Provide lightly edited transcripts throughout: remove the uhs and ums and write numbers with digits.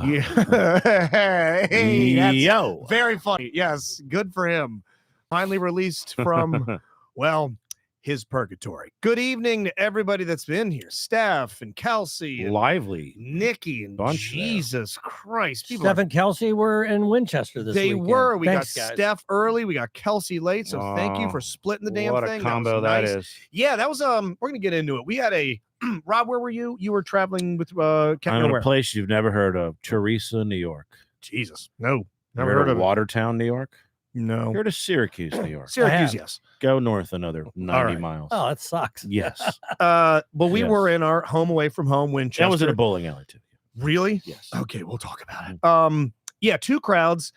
Yeah. Hey, that's Yo. very funny. Yes, good for him. Finally released from, well, his purgatory. Good evening to everybody that's been here. Steph and Kelsey and Lively. Nikki and Bunch there. Jesus Christ. People Steph and Kelsey were in Winchester this they weekend. were. We Thanks, got guys. Steph early. We got Kelsey late. So thank you for splitting the damn what thing. a combo that was that nice. is. Yeah, that was we're gonna get into it. We had a Rob, where were you? You were traveling with I'm in where? a place you've never heard of, Teresa, New York. Jesus. No. Never Heard heard of of it. Watertown, New York? No. Heard of Syracuse, New York? Syracuse, yes. Go north another 90 right. miles. Oh, that sucks. Yes. But we Yes. were in our home away from home Winchester. That was at a bowling alley too. Really? Yes. Okay, we'll talk about it. Yeah, two crowds.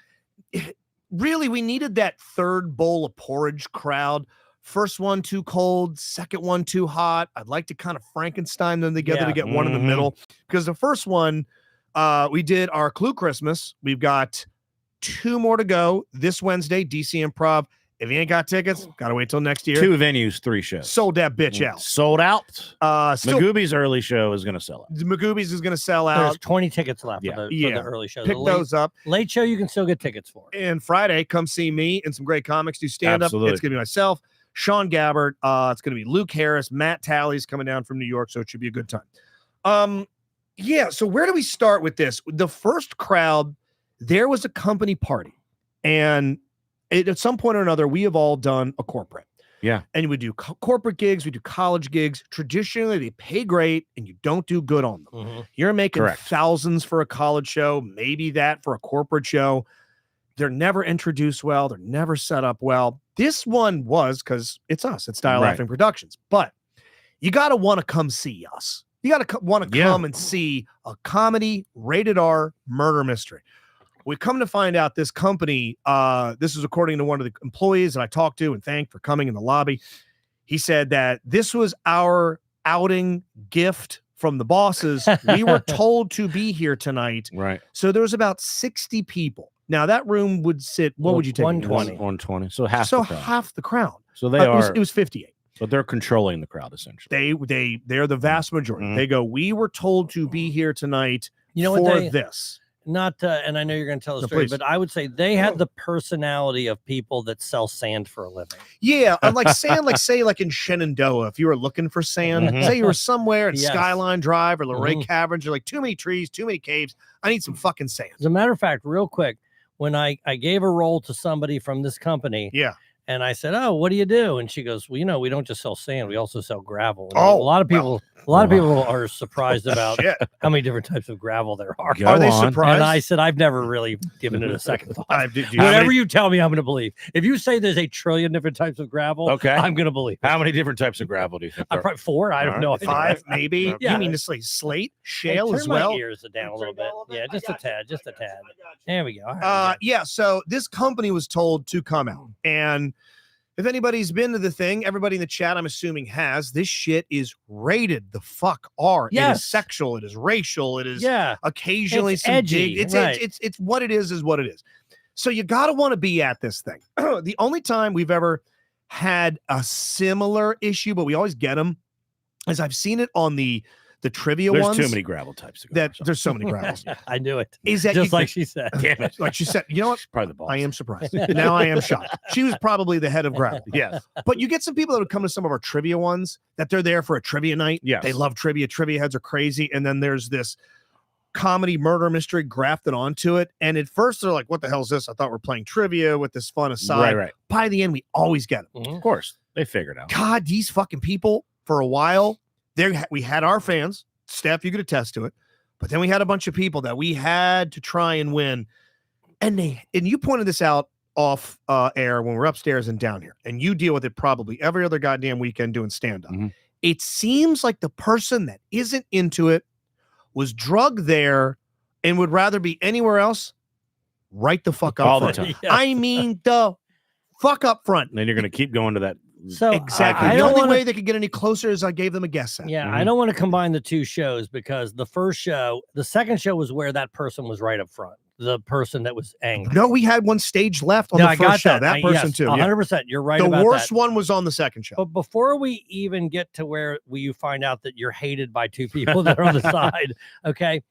Really, we needed that third bowl of porridge crowd. First one too cold, second one too hot. I'd like to kind of Frankenstein them together to get one in the middle. Because the first one, we did our Clue Christmas. We've got 2 more to go this Wednesday, DC Improv. If you ain't got tickets, gotta wait till next year. 2 venues, 3 shows. Sold that bitch out. Sold out. Still, Magooby's early show is going to sell out. Magooby's is gonna sell There's out. 20 tickets left Yeah. for the early show. Pick those up. Late show, you can still get tickets for. And Friday, come see me and some great comics do stand up. Absolutely. It's gonna be myself, Sean Gabbard. It's gonna be Luke Harris, Matt Talley's coming down from New York, so it should be a good time. Yeah. So where do we start with this? The first crowd, there was a company party, and at some point or another, we have all done a corporate. Yeah. And we do corporate gigs, we do college gigs. Traditionally, they pay great, and you don't do good on them. You're making Correct. thousands for a college show, maybe that for a corporate show. They're never introduced well. They're never set up well. This one was because it's us. It's Style Right. Laughing Productions. But you got to want to come see us. You got to want to come and see a comedy, rated R murder mystery. We come to find out this company, this is according to one of the employees that I talked to and thanked for coming in the lobby. He said that this was our outing gift from the bosses. We were told to be here tonight. Right. So there was about 60 people. Now that room would sit, what would you take? 120. 120. So half So the crowd. half the crowd. So they It was 58. But they're controlling the crowd essentially. They're the vast majority. Mhm. They go, we were told to be here tonight You know for what this. Not, and I know you're going to tell the No, story, please. but I would say they had the personality of people that sell sand for a living. Yeah, like sand, like say, like in Shenandoah, if you were looking for sand, Mhm. say you were somewhere in Yes. Skyline Drive or Luray Mhm. Caverns, you're like, too many trees, too many caves. I need some fucking sand. As a matter of fact, real quick, when I gave a role to somebody from this company, Yeah. and I said, "Oh, what do you do?" And she goes, "Well, you know, we don't just sell sand; we also sell gravel." And Oh, a lot of people, are surprised about Shit. how many different types of gravel there are. Go Are they on. surprised? And I said, "I've never really given it a second thought. Do you- Whatever you tell me, I'm going to believe. If you say there's a trillion different types of gravel, Okay. I'm going to believe. How many different types of gravel do you think? I'm there are? probably 4. I don't All know. right. 5, maybe. Okay. You mean to say slate, Hey, shale turn as my well? ears down a little bit. Yeah, just a tad, just a tad. There we go. All right, Yeah. So this company was told to come out, and if anybody's been to the thing, everybody in the chat, I'm assuming has. This shit is rated the fuck R. It Yes. is sexual. It is racial. It is yeah. occasionally It's some edgy, dig. right. It's what it is what it is. So you got to want to be at this thing. The only time we've ever had a similar issue, but we always get them, is I've seen it on the trivia There's ones. too many gravel types to go. That there's so many gravels. I knew it. Is that Just you- like she said. Damn it. like she said? You know what? Probably the boss. I am surprised. Now I am shocked. She was probably the head of gravel. Yes. But you get some people that would come to some of our trivia ones that they're there for a trivia night. Yes. They love trivia. Trivia heads are crazy. And then there's this comedy murder mystery grafted onto it. And at first they're like, what the hell is this? I thought we're playing trivia with this fun aside. Right. By the end, we always get them. Of course. They figured out. God, these fucking people for a while, we had our fans. Steph, you could attest to it. But then we had a bunch of people that we had to try and win. And you pointed this out off air when we're upstairs and down here. And you deal with it probably every other goddamn weekend doing stand-up. Mhm. It seems like the person that isn't into it was drugged there and would rather be anywhere else. Right the fuck up All the front. time. Yeah. I mean the fuck up front. And then you're going to keep going to that. So Exactly. I The don't only wanna- way they could get any closer is I gave them a guess set. Yeah, Mhm. I don't want to combine the two shows because the second show was where that person was right up front. The person that was angry. No, we had one stage left on No, the I first got show. that. That person yes, too. yeah. 100%. You're right The about worst that. one was on the second show. But before we even get to where you find out that you're hated by two people that are on the side, okay,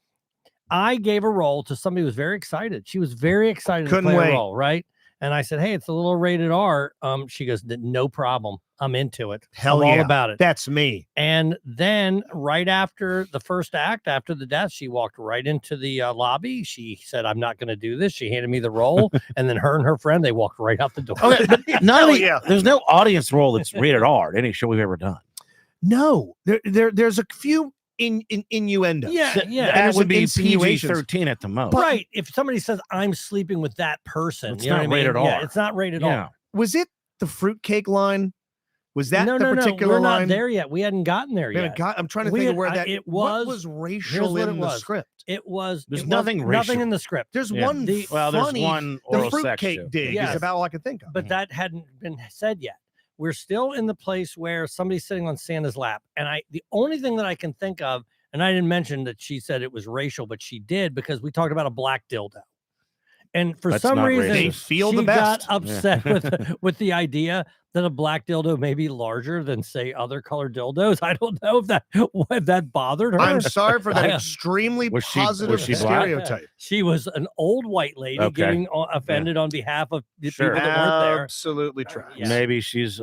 I gave a role to somebody who was very excited. She was very excited Couldn't to play wait. a role, right? And I said, "Hey, it's a little rated R." She goes, "No problem. I'm into it. Hell I'm all yeah. about it." That's me. And then right after the first act, after the death, she walked right into the lobby. She said, "I'm not going to do this." She handed me the role, and then her and her friend, they walked right out the door. Okay, but none Hell of the, yeah. there's no audience role that's rated R at any show we've ever done. No, there's a few innuendos. Yeah, Th- yeah. and And it would some be insinuations. PG-13 at the most. Right. If somebody says, "I'm sleeping with that person," It's you know not what I mean? rated Yeah, R. it's not rated Yeah. R. Was it the fruitcake line? Was that No, the no, particular no. We're line? not there yet. We hadn't gotten there Man, yet. I'm trying to We think of had- where I- that. it What was- was racial what it in the was. script? It was. There's it was nothing Nothing racial. in the script. There's Yeah. one Well, there's funny. one The oral sex fruitcake joke. dig Yes. is about all I can think of. But that hadn't been said yet. We're still in the place where somebody's sitting on Santa's lap, and the only thing that I can think of, and I didn't mention that she said it was racial, but she did because we talked about a black dildo, and for That's some not reason They racist. feel she the best. got upset with the idea that a black dildo may be larger than say other colored dildos. I don't know if that bothered her. I'm sorry for that I- extremely Was she- was positive she black? stereotype. She was an old white lady Okay. getting offended on behalf of the Sure. people that weren't there. Absolutely trash. Yeah. Maybe she's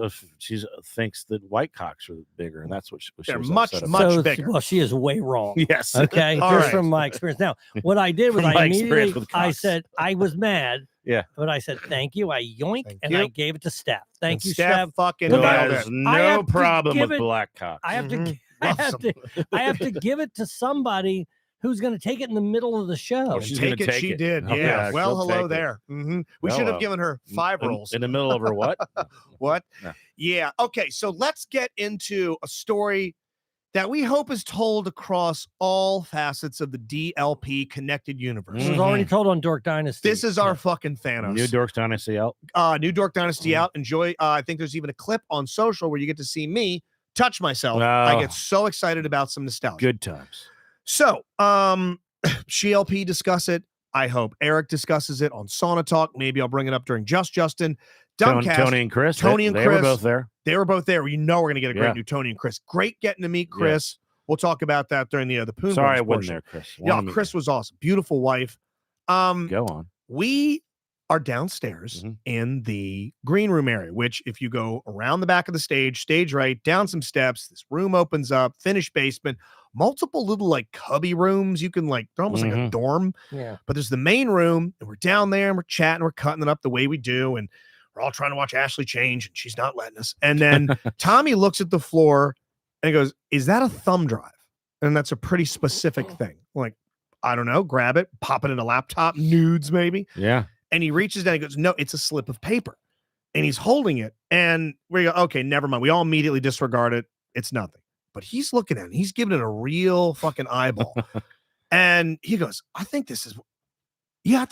thinks that white cocks are bigger, and that's what she They're was much, upset much about. So, bigger. well, she is way wrong. Yes. Okay, All just right. from my experience. Now, what I did was From I my experience immediately with I cocks. said I was mad. Yeah. But I said thank you. I yoinked Thank and you. I gave it to Steph. Thank And you, Steph Steph. fucking Look, nailed There's it. I have no to problem give with it- black cocks. I have Mhm. to. I have to give it to somebody who's going to take it in the middle of the show. Oh, she's Take gonna it, she it. did. Oh, Yeah. Well, she'll hello take it. there. We Well, should have given her 5 In- rolls. in the middle of her what? What? No. Yeah. Okay. So let's get into a story that we hope is told across all facets of the DLP connected universe. This was already told on Dork Dynasty. This is our fucking Thanos. New Dorks Dynasty out. New Dork Dynasty out. Enjoy. I think there's even a clip on social where you get to see me touch myself. I Oh. get so excited about some nostalgia. Good times. So, GLP discuss it. I hope Eric discusses it on Sauna Talk. Maybe I'll bring it up during Just Justin. Dumbcast. Tony and Chris. Tony they, and they were Chris. both there. They were both there. You know we're gonna get a great Yeah. new Tony and Chris. Great getting to meet Chris. We'll talk about that during the Poon Sorry I Bros wasn't portion. there, Chris. Yeah, Wanted me Chris there. was awesome. Beautiful wife. Go on. We are downstairs Mhm. in the green room area, which if you go around the back of the stage right, down some steps, this room opens up, finished basement, multiple little like cubby rooms. You can they're almost like a Mhm. dorm, Yeah. but there's the main room and we're down there and we're chatting, we're cutting it up the way we do. And we're all trying to watch Ashley change and she's not letting us. And then Tommy looks at the floor and he goes, "Is that a thumb drive?" And that's a pretty specific thing. Like, I don't know, grab it, pop it in a laptop, nudes maybe. Yeah. And he reaches down and goes, "No, it's a slip of paper." And he's holding it. And we go, "Okay, never mind." We all immediately disregard it. It's nothing. But he's looking at it. He's giving it a real fucking eyeball. And he goes, "I think this is, I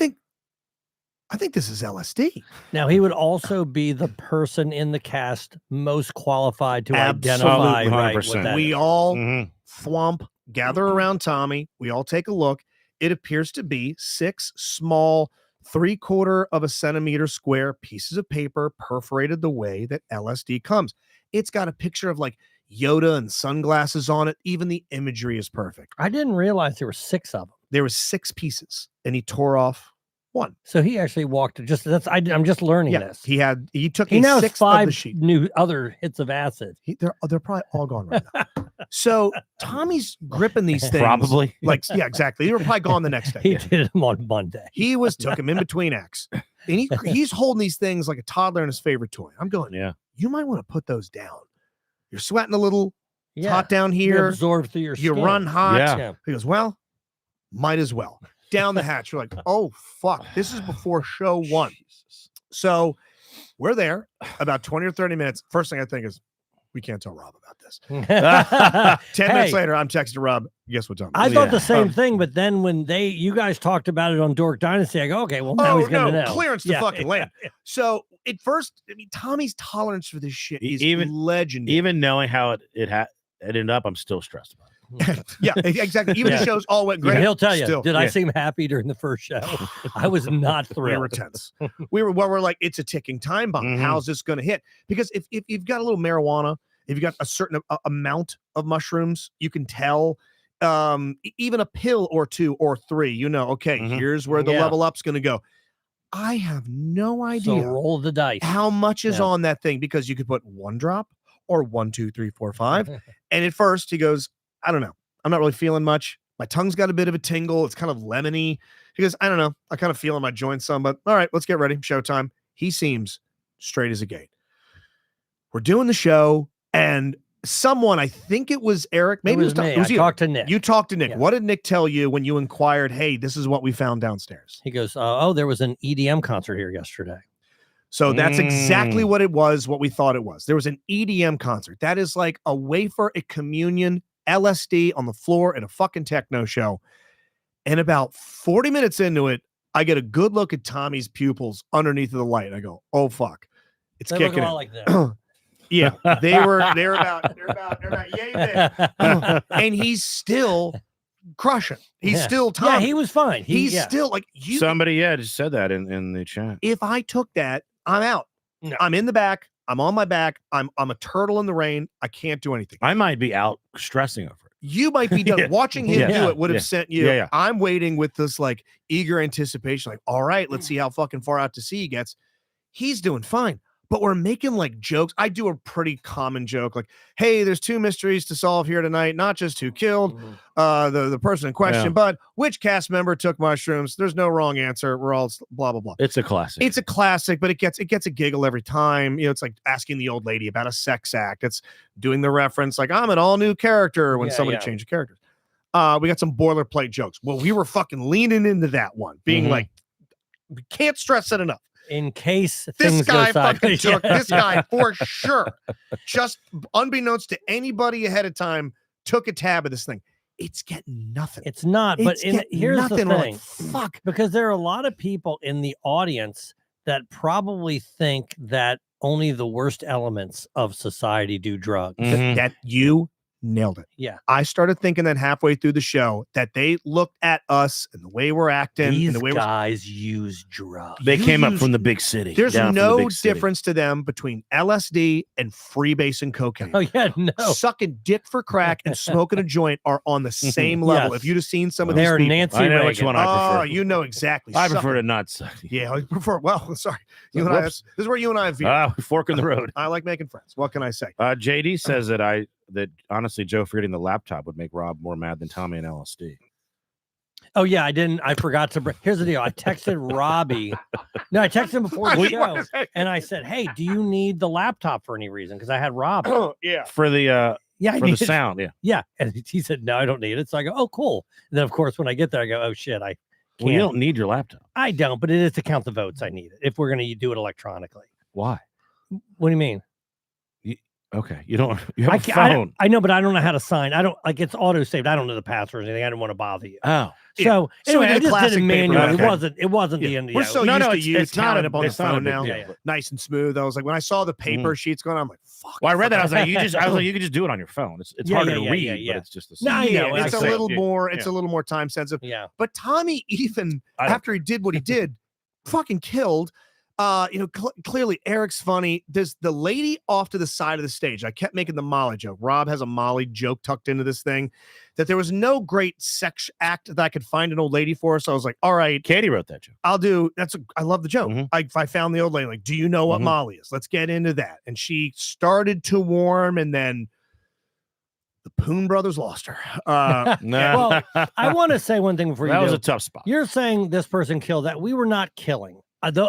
think this is LSD." Now he would also be the person in the cast most qualified to identify Absolutely, right 100%. what that We is. all Mhm. thwomp, gather around Tommy. We all take a look. It appears to be 6 small 3/4 of a centimeter square pieces of paper perforated the way that LSD comes. It's got a picture of like Yoda and sunglasses on it. Even the imagery is perfect. I didn't realize there were 6 of them. There was 6 pieces and he tore off 1. So he actually walked just I'm just learning Yeah, this. he took He a now has 6th of the 5 sheet. new other hits of acid. They're probably all gone right now. So Tommy's gripping these things. Probably. Like, yeah, exactly. They were probably gone the next day. He did them on Monday. He took him in between acts. And he's holding these things like a toddler and his favorite toy. I'm going, Yeah. you might want to put those down. You're sweating a little. It's Yeah. hot down You here. absorb through your You skin. run hot. Yeah. Yeah. He goes, well, might as well. Down the hatch. You're like, oh, fuck. This is before show 1. So we're there about 20 or 30 minutes. First thing I think is, we can't tell Rob about this. 10 minutes Hey, later, I'm texting Rob. Guess what time? I it is? thought Yeah. the same thing, but then when you guys talked about it on Dork Dynasty, I go, okay, well now Oh, he's gonna no, know. clearance to Yeah. fucking land. So at first, I mean, Tommy's tolerance for this shit is Even- legendary. Even knowing how it ended up, I'm still stressed about it. Yeah, exactly. Even Yeah. the shows all went Yeah, great. he'll tell you. Still, Did I yeah. seem happy during the first show? I was not we thrilled. were tense. We're like, it's a ticking time bomb. Mhm. How's this going to hit? Because if you've got a little marijuana, if you've got a certain amount of mushrooms, you can tell even a pill or 2 or 3, you know, okay, Mhm. here's where the Yeah. level up's going to go. I have no So idea roll the dice. how much is Yeah. on that thing, because you could put 1 drop or 1, 2, 3, 4, 5. And at first he goes, I don't know. I'm not really feeling much. My tongue's got a bit of a tingle. It's kind of lemony. He goes, I don't know. I kind of feel in my joints some, but all right, let's get ready. Showtime. He seems straight as a gate. We're doing the show, and someone, I think it was Eric, maybe it was me. it was I you. talked to Nick. You talked to Nick. Yeah. What did Nick tell you when you inquired, hey, this is what we found downstairs? He goes, oh, there was an EDM concert here yesterday. So that's exactly Mm. what it was, what we thought it was. There was an EDM concert. That is like a wafer at communion, LSD on the floor at a fucking techno show. And about 40 minutes into it, I get a good look at Tommy's pupils underneath of the light. I go, oh fuck. It's They look kicking a lot in. like this. Yeah, they're about yay big. And he's still crushing. He's Yeah. still Tommy. Yeah, he was fine. He's yeah. still like you. Somebody, just said that in the chat. If I took that, I'm out. No. I'm in the back. I'm on my back. I'm a turtle in the rain. I can't do anything. I might be out stressing over it. You might be done. Yeah. Watching him Yeah. do it would have Yeah. sent you. Yeah. I'm waiting with this like eager anticipation, like, all right, let's see how fucking far out to sea he gets. He's doing fine. But we're making like jokes. I do a pretty common joke, like, hey, there's 2 mysteries to solve here tonight, not just who killed the person in question, Yeah. but which cast member took mushrooms. There's no wrong answer. We're all blah blah blah. It's a classic. It's a classic, but it gets a giggle every time. You know, it's like asking the old lady about a sex act. It's doing the reference like I'm an all new character when Yeah, somebody yeah. changed the characters. We got some boilerplate jokes. Well, we were fucking leaning into that one, being Mhm. like, we can't stress it enough. In case This things guy go fucking sideways. took Yeah, this guy for sure. Just unbeknownst to anybody ahead of time, took a tab of this thing. It's getting nothing. It's not, but It's getting here's nothing. the We're thing. like, fuck. Because there are a lot of people in the audience that probably think that only the worst elements of society do drugs. Mhm. That you nailed it. Yeah. I started thinking that halfway through the show that they looked at us and the way we're acting These and the way guys use drugs. They you came up use- from the big city. there's down from the no big city. difference to them between LSD and freebasing cocaine. Oh yeah, no. Sucking dick for crack and smoking a joint are on the same level. Yes. If you'd have seen some of They these are people, Nancy I know Reagan. which one I prefer. oh, you know exactly. I Suck prefer it. to not suck. Yeah, I prefer. Well, sorry. You and I. This Whoops. is where you and I have veered. Fork in the road. I like making friends. What can I say? JD says that honestly Joe forgetting the laptop would make Rob more mad than Tommy and LSD. Oh yeah, I forgot to bring. Here's the deal. I texted Robbie. No, I texted him before the show, and I said, "Hey, do you need the laptop for any reason?" Because I had Rob. Yeah. For the Yeah, I for the need it. sound, yeah. Yeah, and he said, "No, I don't need it." So I go, "Oh, cool." And then of course, when I get there, I go, "Oh shit, I can't." Well, you don't need your laptop. I don't, but it is to count the votes. I need it if we're going to do it electronically. Why? What do you mean? Okay, you don't. You have a can't- I, phone. I know, but I don't know how to sign. I don't like it's auto saved. I don't know the password or anything. I didn't want to bother you. Oh, Yeah. So So we anyway, did I a just did classic it paper manually. Okay. It wasn't Yeah. the end. We're Yeah, so no, used no, to it's, you it's not tallying a, up on the it's not a phone big now. deal, Yeah, yeah. but- Nice and smooth. I was like, when I saw the paper sheets going on, I'm like, fuck. Well, I read that. I was like, you fuck. you could just do it on your phone. It's Yeah, harder yeah, to yeah, read, yeah, yeah. but it's just the No, same. I know, Yeah, it's a I say- little yeah, more. yeah. It's a little more time sensitive. yeah. But Tommy, even I don't after he did what he did, fucking killed. Clearly Eric's funny. There's the lady off to the side of the stage. I kept making the Molly joke. Rob has a Molly joke tucked into this thing. That there was no great sex act that I could find an old lady for. So I was like, all right, Katie wrote that joke. I'll do. I love the joke. Mhm. I found the old lady. Like, do you know what Mhm. Molly is? Let's get into that. And she started to warm, and then the Poon brothers lost her. No, Well, I want to say one thing before you that was do. a tough spot. You're saying this person killed that. We were not killing.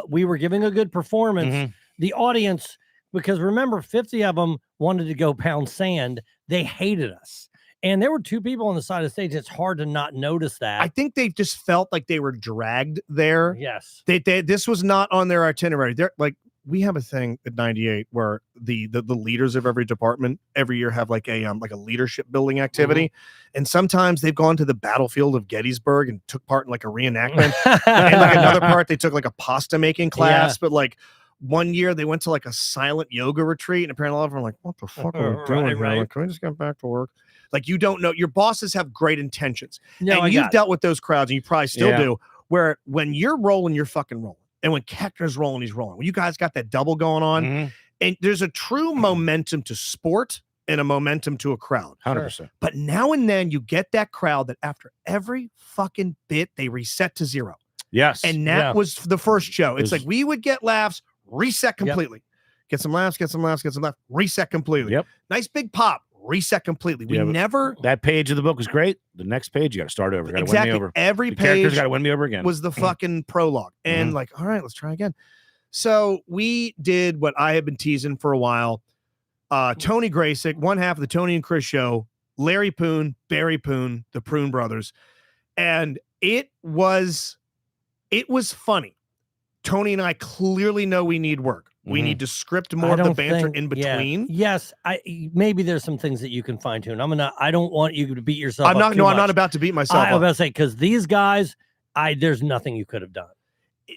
We were giving a good performance. Mhm. The audience, because remember, 50 of them wanted to go pound sand. They hated us. And there were 2 people on the side of the stage. It's hard to not notice that. I think they just felt like they were dragged there. Yes. This was not on their itinerary. They're like, we have a thing at 98 where the leaders of every department every year have like a leadership building activity, and sometimes they've gone to the battlefield of Gettysburg and took part in like a reenactment, and like another part they took like a pasta making class, but like one year they went to like a silent yoga retreat, and apparently all of them were like, what the fuck are we Right, doing here? right. Like, can we just get back to work? Like, you don't know, your bosses have great intentions. No, I And you've got it. dealt with those crowds, and you probably still Yeah. do, where when you're rolling, you're fucking rolling. And when Keckner's rolling, he's rolling. When you guys got that double going on, Mhm. and there's a true momentum to sport and a momentum to a crowd. 100%. But now and then you get that crowd that after every fucking bit, they reset to zero. Yes. And that was the first show. It's like we would get laughs, reset completely. Get some laughs, get some laughs, get some laughs, reset completely. Yep. Nice big pop, reset completely. We Yeah, but never. that page of the book was great. The next page, you got to start over. You got to Exactly. win me over. Every The characters page got to win me over again. was the fucking prologue. And like, all right, let's try again. So we did what I had been teasing for a while. Tony Graysick, one half of the Tony and Chris show, Larry Poon, Barry Poon, the Prune brothers. And it was funny. Tony and I clearly know we need work. We need to script more of the banter in between. Yes, maybe there's some things that you can fine tune. I don't want you to beat yourself. I'm not about to beat myself up. I was about to say, because these guys, there's nothing you could have done.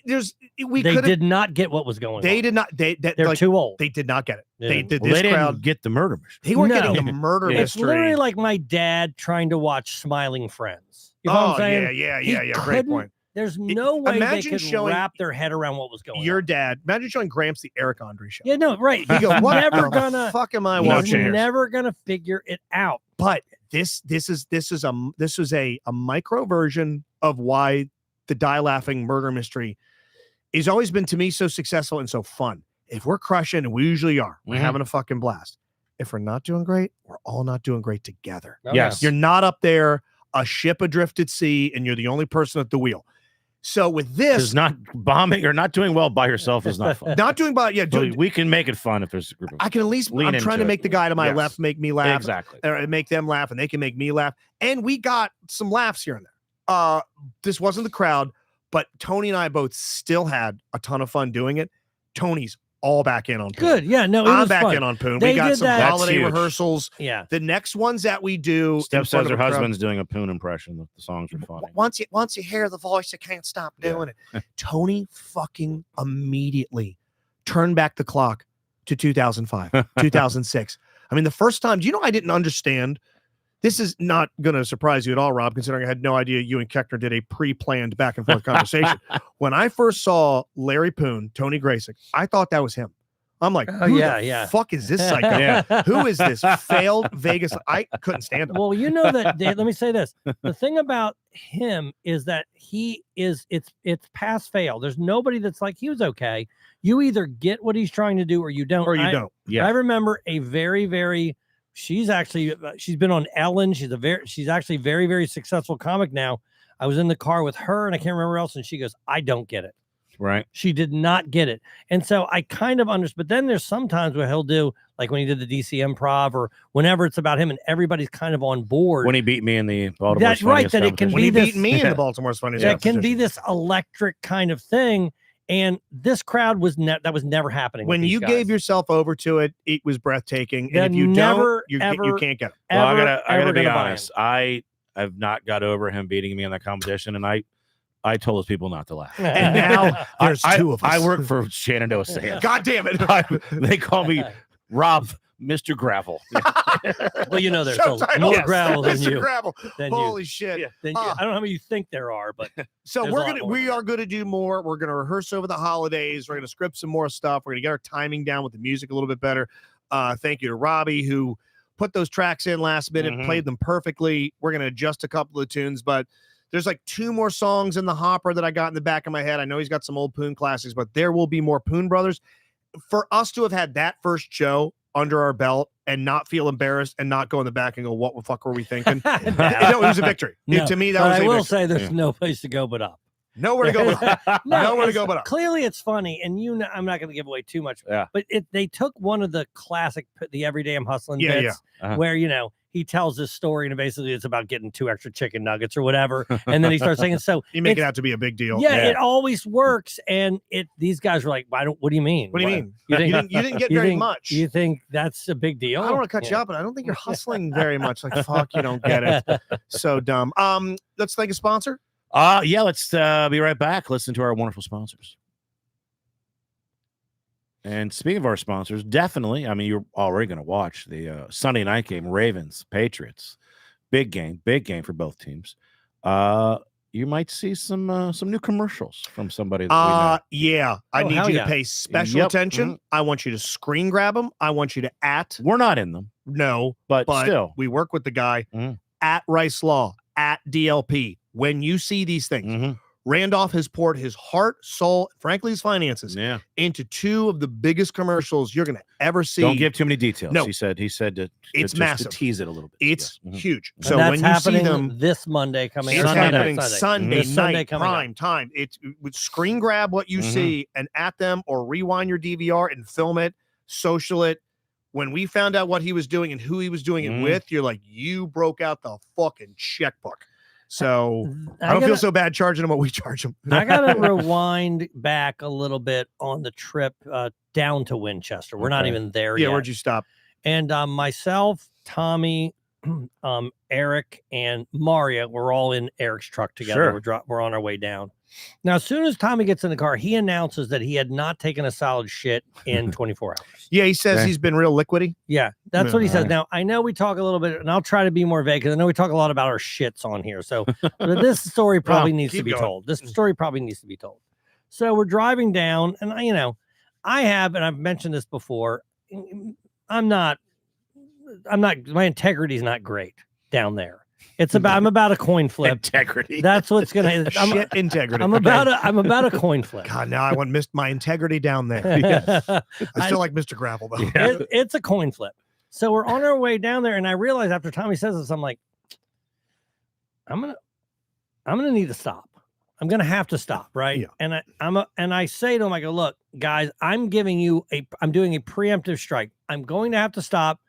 They did not get what was going on. They did not. They're like, too old. They did not get it. Yeah. They did. Well, this they crowd didn't get the murder mystery. They weren't getting the murder It's mystery. literally like my dad trying to watch Smiling Friends. You know what I'm saying? Yeah. Great point. There's no way they imagine could showing wrap their head around what was going on. Your dad. Imagine showing Gramps the Eric Andre show. Yeah, no, right. He goes, "What never the gonna fuck am I he's watching? never gonna figure it out." But this is a micro version of why the Die Laughing murder mystery has always been to me so successful and so fun. If we're crushing, and we usually are, we're having a fucking blast. If we're not doing great, we're all not doing great together. Oh, Yes. You're not up there, a ship adrift at sea, and you're the only person at the wheel. So with this, Because not bombing or not doing well by yourself is not fun. not doing bad, So we can make it fun if there's a group of I can at least. lean I'm trying to into make it. the guy to my Yes. left make me laugh, Exactly. or make them laugh, and they can make me laugh. And we got some laughs here and there. This wasn't the crowd, but Tony and I both still had a ton of fun doing it. Tony's all back in on Poon. Good, yeah, no, it I'm was back fun. in on Poon. They We got did some that. holiday That's huge. rehearsals. Yeah, The next ones that we do, Steph in front says of her a crowd- husband's doing a Poon impression. The songs are funny. Once you hear the voice, you can't stop doing it. Tony fucking immediately turned back the clock to 2005, 2006. I mean, the first time, do you know I didn't understand? This is not going to surprise you at all, Rob, considering I had no idea you and Keckner did a pre-planned back and forth conversation. When I first saw Larry Poon, Tony Graysick, I thought that was him. I'm like, who the fuck is this psycho? Yeah. Who is this failed Vegas? I couldn't stand him. Well, you know that. Dave, let me say this: the thing about him is that it's pass fail. There's nobody that's like he was okay. You either get what he's trying to do or you don't. Or you don't. Yeah. I remember a very, very. She's been on Ellen. She's actually very, very successful comic now. I was in the car with her and I can't remember else, and she goes, "I don't get it." Right. She did not get it. And so I kind of understand. But then there's sometimes where he'll do, like when he did the DC Improv or whenever it's about him and everybody's kind of on board. When he beat me in the Baltimore. That's right, that it can When he be beat me in the Baltimore's funniest that can be competition. this electric kind of thing. And this crowd was that was never happening. When with you these gave guys. yourself over to it, it was breathtaking. They're And if you never, don't, ever, you can't get it. Well, I ever, gotta ever be gonna buy honest. I have not got over him beating me in that competition, and I told those people not to laugh. him. And now there's two of us. I work for Shenandoah Sands. God damn it. They call me Rob, Mr. Gravel. Well, you know, there's Show a title. more Yes, gravel than Mr. you. Gravel. Than Holy you. shit. Yeah. Than you. I don't know how many you think there are, but So There's a lot more we than are that. going to do more. We're going to rehearse over the holidays. We're going to script some more stuff. We're going to get our timing down with the music a little bit better. Thank you to Robbie who put those tracks in last minute, Mhm. played them perfectly. We're going to adjust a couple of tunes, but there's like 2 more songs in the hopper that I got in the back of my head. I know he's got some old Poon classics, but there will be more Poon Brothers. For us to have had that first show under our belt and not feel embarrassed and not go in the back and go, what the fuck were we thinking? No, it was a victory. No, To me, that but was I a will victory. say there's Yeah. no place to go but up. Nowhere to go but up. Nowhere to it's- go but up. Clearly, it's funny, and I'm not going to give away too much. Yeah. But they took one of the classic, the Everyday I'm Hustling Yeah, bits, Uh-huh. where he tells this story, and basically it's about getting 2 extra chicken nuggets or whatever, and then he starts saying so. You make it it's- out to be a big deal. Yeah, Yeah. it always works, and these guys were like, "What do you mean? What do you mean? You think- You didn't get you very think- much. You think that's a big deal? I don't want to cut you Yeah. up, but I don't think you're hustling very much. Like, fuck, you don't get it. So dumb. Let's thank a sponsor. Yeah, let's be right back. Listen to our wonderful sponsors. And speaking of our sponsors, definitely, I mean, you're already going to watch the Sunday night game, Ravens, Patriots. Big game for both teams. you might see some new commercials from somebody that we know. Yeah, I Oh, need hell you yeah. to pay special Yep, attention. I want you to screen grab them. I want you to We're not in them, no, but but still. we work with the guy Mhm. at Rice Law, at DLP. When you see these things, Mhm. Randolph has poured his heart, soul, frankly, his finances Yeah. into two of the biggest commercials you're going to ever see. Don't give too many details. No. He said It's just massive. to tease it a little bit. It's Yes. Mhm. huge. And So that's when you see happening them, this Monday coming. it's or Sunday, happening Sunday. Sunday This Sunday night, coming up. prime time. It's with screen grab what you Mhm. see and at them, or rewind your DVR and film it, social it. When we found out what he was doing and who he was doing it Mhm. with, you're like, you broke out the fucking checkbook. So I don't gotta- feel so bad charging him what we charge him. I gotta rewind back a little bit on the trip down to Winchester. We're not Okay. even there Yeah, yet. where'd you stop? And myself, Tommy, Eric, and Maria, we're all in Eric's truck together. Sure. We're on our way down. Now, as soon as Tommy gets in the car, he announces that he had not taken a solid shit in 24 hours. Yeah, he says Okay. he's been real liquidy. Yeah, that's what he says. Alright. Now, I know we talk a little bit, and I'll try to be more vague because I know we talk a lot about our shits on here. So but this story probably Well, needs to keep be going. told. This story probably needs to be told. So we're driving down, and I have, and I've mentioned this before. I'm not. My integrity is not great down there. I'm about a coin flip. Integrity. That's what's gonna. Shit integrity. I'm about a coin flip. God, now I want my integrity down there. I still like Mr. Gravel though. It's a coin flip. So we're on our way down there, and I realize after Tommy says this, I'm like, I'm gonna need to stop. I'm gonna have to stop, right? Yeah. And I say to him, I go, look, guys, I'm doing a preemptive strike. I'm going to have to stop.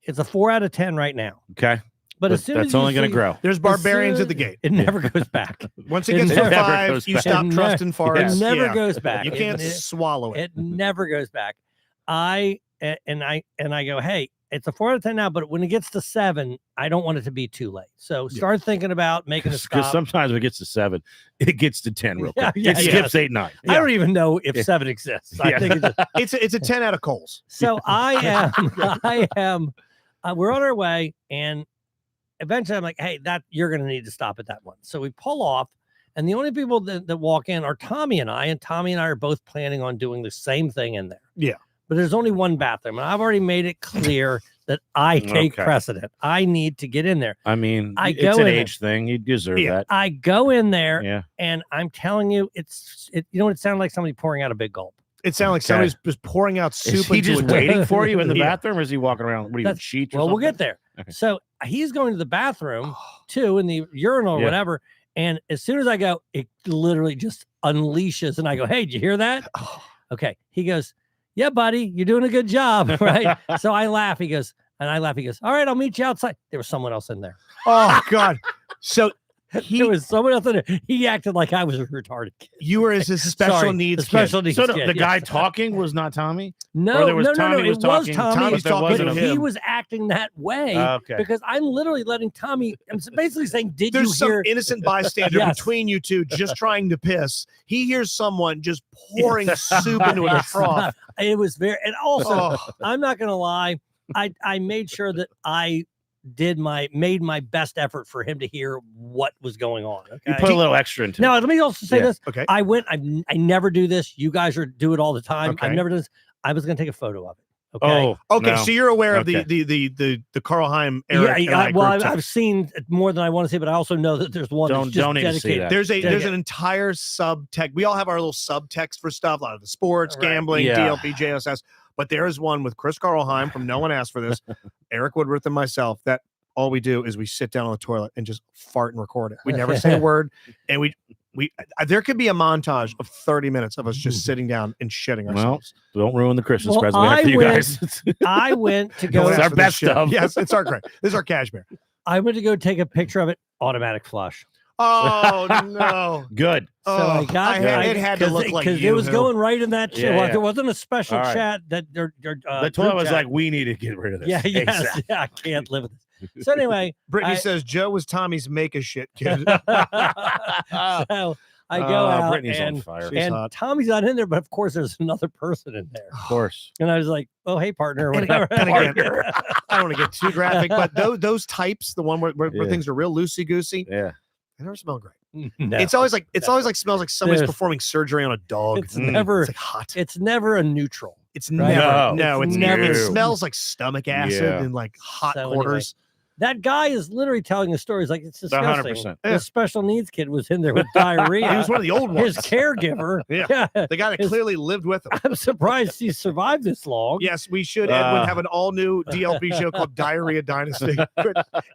It's a 4 out of 10 right now. Okay. But as soon that's as you only going to see- grow. There's barbarians soon- at the gate. It never goes back. Once it It gets to never five, goes you back. stop It trusting It farts. never Yeah. goes back. You can't It, swallow it. it never goes back. I go, hey, it's a 4 out of 10 now, but when it gets to 7, I don't want it to be too late. So start thinking about making a Because stop. sometimes when it gets to 7, it gets to 10 real Yeah, quick. yeah, It yeah. skips 8, 9. I don't even know if Yeah. 7 exists. I Yeah. think It's a 10 out of Coles. so. We're on our way, and eventually I'm like, hey, you're going to need to stop at that one. So we pull off, and the only people that walk in are Tommy and I are both planning on doing the same thing in there. Yeah. But there's only one bathroom, and I've already made it clear that I take Okay. precedent. I need to get in there. I mean, I it's go an in age thing. You deserve Yeah. that. I go in there, Yeah. and I'm telling you, it sounded like somebody pouring out a big gulp. It sounded like Okay. somebody's just pouring out soup Is he into just a waiting for you in the Yeah. bathroom, or is he walking around? What are you, That's- sheets or Well, we'll something? get there. Okay. So he's going to the bathroom too, in the urinal or Yeah. whatever. And as soon as I go, it literally just unleashes. And I go, hey, did you hear that? Okay. He goes, yeah, buddy, you're doing a good job. Right. So I laugh. He goes, all right, I'll meet you outside. There was someone else in there. Oh God. So There was someone else in there. He acted like I was a retarded kid. you were his special Sorry, needs the special kid. needs So the kid, guy yes. talking was not Tommy? No, there was no, Tommy it was was talking- Tommy. Tommy's but there talking wasn't to But he him. was acting that way Okay. because I'm literally letting Tommy. I'm basically saying, "Did There's you some hear?" innocent bystander Yes. between you two just trying to piss. He hears someone just pouring soup into a Yes. trough. It was very, and also, Oh, I'm not gonna lie. I made sure that I made my best effort for him to hear what was going on. You Okay? put a little extra into Now, it. let me also say Yeah. this. okay. I never do this. You guys do it all the time. Okay. I've never done this. I was gonna take a photo of it. Okay. Oh, Okay, no. so you're aware of Okay. the Carl Heim Eric and I well, group text. I've seen more than I want to see, but I also know that there's one that's just Don't even see dedicated. that. There's an entire subtext. We all have our little subtext for stuff, a lot of the sports, Right. gambling, Yeah. DLP, JSS. But there is one with Chris Carlheim from No One Asked for This, Eric Woodworth, and myself. That all we do is we sit down on the toilet and just fart and record it. We never say a word, and we there could be a montage of 30 minutes of us just sitting down and shitting Well, ourselves. Don't ruin the Christmas Well, present we have I for you went- guys. I went to No go. one It's asked our for this best shit. stuff. Yes, it's our great. This is our cashmere. I went to go take a picture of it. Automatic flush. Oh no! Good. So I Oh, got it had to look like because you. it was Hill. going right in that chat. Yeah, Well, yeah. there wasn't a special All right. chat that The group toilet was chat. like, we need to get rid of this. yeah, yes, ASAP. yeah, I can't live with this. So anyway, Brittany I- says Joe was Tommy's make a shit kid. so I go out Brittany's on and, fire. She's and hot. Tommy's not in there, but of course there's another person in there. Of course. And I was like, "Oh, hey, partner," or And- whatever. and again, I don't want to get too graphic, but those types, the one where Yeah. things are real loosey goosey, Yeah. they never smell great. No, It's always like smells like somebody's There's- performing surgery on a dog. it's never It's like hot. it's never a neutral. It's right? never No, it's never- It smells like stomach acid Yeah. and like hot So quarters. That guy is literally telling the stories like it's disgusting. 100%. Yeah. The special needs kid was in there with diarrhea. He was one of the old ones. His caregiver. Yeah. The guy that His- clearly lived with him. I'm surprised he survived this long. Yes, we should, Edwin, Uh. have an all-new DLP show called Diarrhea Dynasty.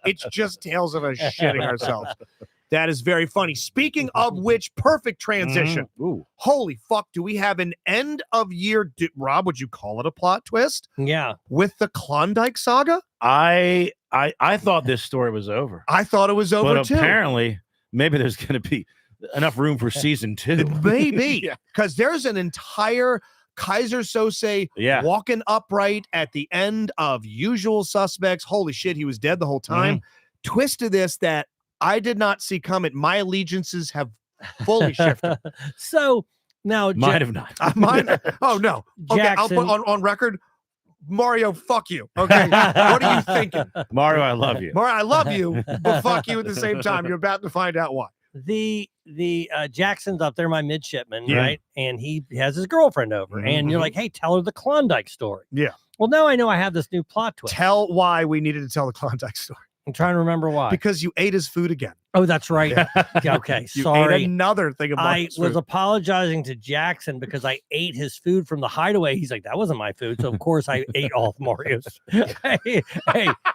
It's just tales of us shitting ourselves. That is very funny. Speaking of which, perfect transition. Ooh. Holy fuck, do we have an end of year? Rob, would you call it a plot twist Yeah. with the Klondike saga? I thought this story was over, I thought it was over but too. apparently maybe there's going to be enough room for season 2. It may be Yeah. because there's an entire Kaiser Sose Yeah. walking upright at the end of Usual Suspects. Holy shit, he was dead the whole time. Mm-hmm. Twist to this that I did not see coming. My allegiances have fully shifted. So now Might have not. Mine, oh no. Okay, I'll put Jackson- on record. Mario, fuck you. Okay. What are you thinking? Mario, I love you. Mario, I love you, but fuck you at the same time. You're about to find out why. the Jackson's up there, my midshipman, Yeah. right? And he has his girlfriend over, and you're Mhm. like, hey, tell her the Klondike story. Yeah. Well, now I know I have this new plot twist. Tell why we needed to tell the Klondike story. I'm trying to remember why. Because you ate his food again. Oh, that's right. Yeah, okay, You ate sorry. another thing of I Mario's was food. apologizing to Jackson because I ate his food from the hideaway. He's like, that wasn't my food. So, of course, I ate all of Mario's. hey,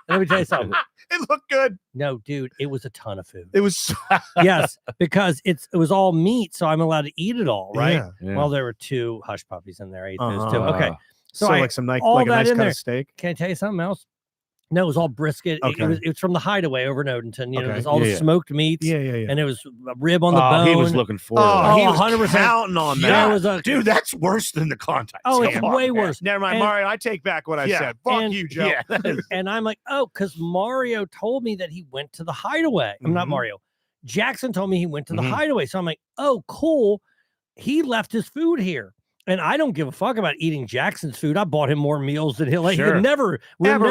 let me tell you something. It looked good. No, dude, it was a ton of food. It was so, Yes, because it was all meat. So I'm allowed to eat it all, right? Yeah. Yeah. Well, there were 2 hush puppies in there. I ate those too. Uh-huh. Okay. So, So I, like some nice, all like a that nice in cut there. of steak. can I tell you something else? No, it was all brisket. It Okay. was from the hideaway over in Odenton. You know, Okay. it was all Yeah, the yeah. smoked meats. Yeah, yeah, yeah. And it was a rib on the Oh, bone. he was looking forward. Oh, to he it. was 100%. counting on There that. was a Dude, that's worse than the Klondike. oh, it's Come on, way man. worse. Never mind, And- Mario. I take back what I Yeah. said. Fuck And- you, Joe. Yeah, that is- And I'm like, oh, because Mario told me that he went to the hideaway. I'm not Mhm. Mario. Jackson told me he went to the Mhm. hideaway. So I'm like, oh, cool. He left his food here. And I don't give a fuck about eating Jackson's food. I bought him more meals than he'll Sure. we're Ever never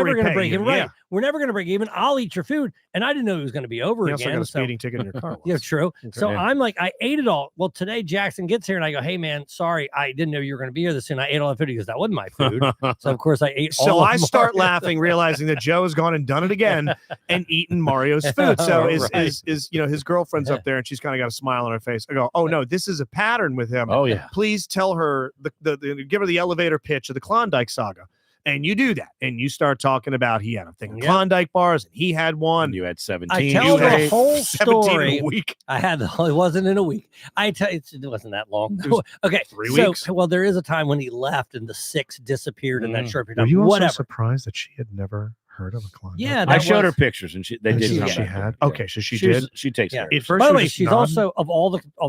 going to repay break you, even. Right. yeah. We're never going to break even. I'll eat your food. And I didn't know it was going to be over You also again. got a so- speeding ticket in your car. yeah, once. true. So Yeah. I'm like, I ate it all. Well, today Jackson gets here and I go, hey man, sorry, I didn't know you were going to be here this soon. I ate all that food. He goes, that wasn't my food. So of course I ate So all of I start Mario's. laughing, realizing that Joe has gone and done it again and eaten Mario's food. So is Right. you know, his girlfriend's up there and she's kind of got a smile on her face. I go, oh no, this is a pattern with him. Oh yeah. Please tell her the give her the elevator pitch of the Klondike saga. And you do that, and you start talking about he had a thing of Yep. Klondike bars, and he had one. And you had 17. I tell you the had whole 17 story. in a week. I had it wasn't in a week. I tell it wasn't that long. It was Okay, 3 so weeks. well, there is a time when he left and the 6 disappeared in that Mhm. short period of time. Whatever. surprised that she had never heard of a Klondike? Yeah, I that showed her was- pictures and they And did. she, come she back. had. Yeah. Okay, so she She's- did. She takes Yeah. care of it. At first, By she the was way, just she's nodding. also of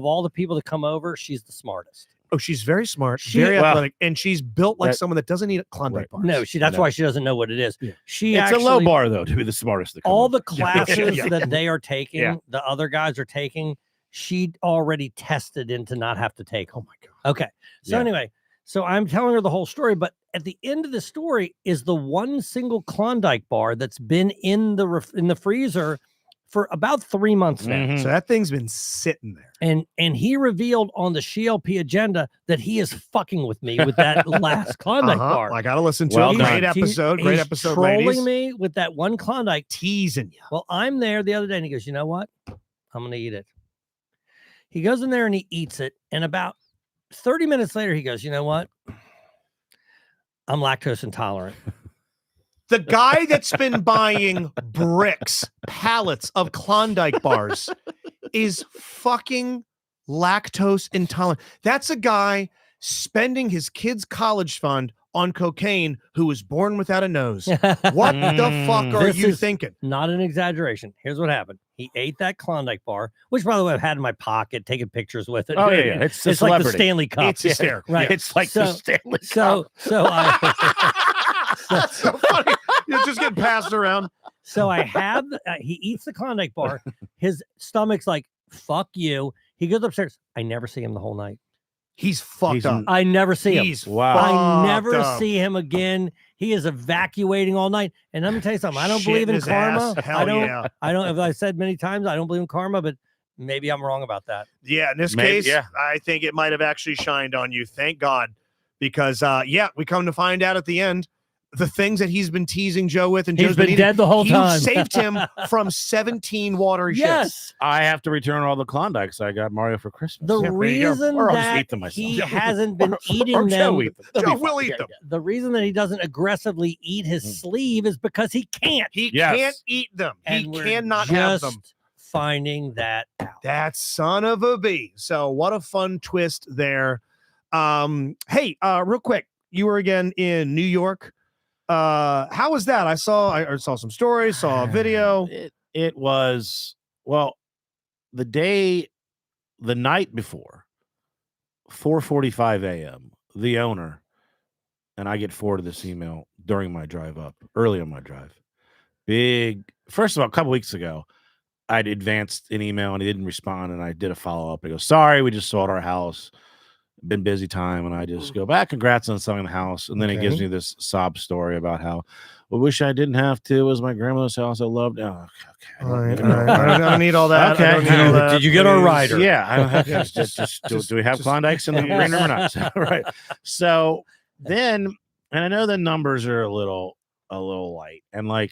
all the people that come over, she's the smartest. Oh, she's very smart, She- very well, athletic, and she's built like that- someone that doesn't eat Klondike Right. bars. No, that's No. why she doesn't know what it is. Yeah. She It's actually, a low bar though to be the smartest. That come all over. the classes yeah. that they are taking, Yeah. the other guys are taking, she already tested in to not have to take. Oh my god. Okay. So Yeah. anyway, so I'm telling her the whole story, but at the end of the story is the one single Klondike bar that's been in the freezer for about 3 months now. Mhm. So that thing's been sitting there. And he revealed on the SheLP agenda that he is fucking with me with that last Klondike bar. I gotta listen to Well it. done. Great episode. Great He's episode, trolling ladies. me with that one Klondike. Teasing you. Well, I'm there the other day and he goes, you know what? I'm going to eat it. He goes in there and he eats it. And about 30 minutes later, he goes, you know what? I'm lactose intolerant. The guy that's been buying bricks, pallets of Klondike bars is fucking lactose intolerant. That's a guy spending his kid's college fund on cocaine who was born without a nose. What the fuck are This you is thinking? Not an exaggeration. Here's what happened. He ate that Klondike bar, which, by the way, I've had in my pocket, taking pictures with it. Oh yeah. It's, a It's like the celebrity. Stanley Cup. It's hysterical. Right. It's like the Stanley So, Cup. so I, That's so funny. You're just getting passed around. so I have, he eats the Klondike bar. His stomach's like, fuck you. He goes upstairs. I never see him the whole night. He's fucked He's up. I never see him. He's Wow. I fucked never up. see him again. He is evacuating all night. And let me tell you something. I don't Shitting believe in his karma. ass. Hell I don't. yeah. I don't. As I said many times, I don't believe in karma. But Maybe I'm wrong about that. Yeah, in this Maybe, case, yeah. I think it might have actually shined on you. Thank God. Because, we come to find out at the end, the things that he's been teasing Joe with, and He's Joe's been eating, dead the whole he time. saved him from 17 watery ships. Yes. I have to return all the Klondikes I got Mario for Christmas. The Yeah, there you go. reason Or I'll just that eat them myself. he hasn't been eating or Joe them, eat them. They'll Joe be will fine. eat them. the reason that he doesn't aggressively eat his sleeve is because he can't. He Yes. can't eat them. And He we're cannot have them. just finding that out. That son of a bee. So what a fun twist there. Hey, real quick, you were again in New York. How was that? I saw some stories, saw a video. It was, well, the night before, 4:45 a.m., the owner, and I get forwarded this email during my drive up, early on my drive. First of all, a couple weeks ago, I'd advanced an email and he didn't respond, and I did a follow-up. I go, sorry, we just sold our house. Been busy time, and I just go back, congrats on selling the house. And then he gives me this sob story about how, I wish I didn't have to. It was my grandmother's house. I loved it. Oh, okay. All right. I don't need all that. Okay. I don't need all that, Did you get our please. rider? Yeah. I don't have do we have just- Klondikes in the green room or not? Right. So then, and I know the numbers are a little light, and like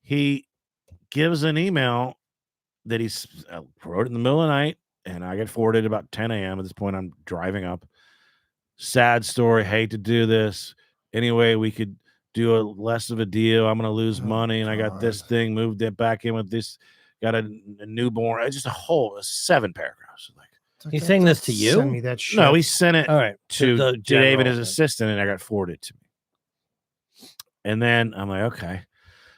he gives an email that he's wrote in the middle of the night, and I get forwarded about 10 a.m. At this point, I'm driving up. Sad story. Hate to do this. Anyway, we could do a less of a deal. I'm going to lose money, and I got this thing, moved it back in with this, got a newborn. It's just a whole 7 paragraphs. Like, He's saying this to you? Send me that shit. no, he sent it All right. to the Dave and his general. assistant, and I got forwarded to me. And then I'm like, okay.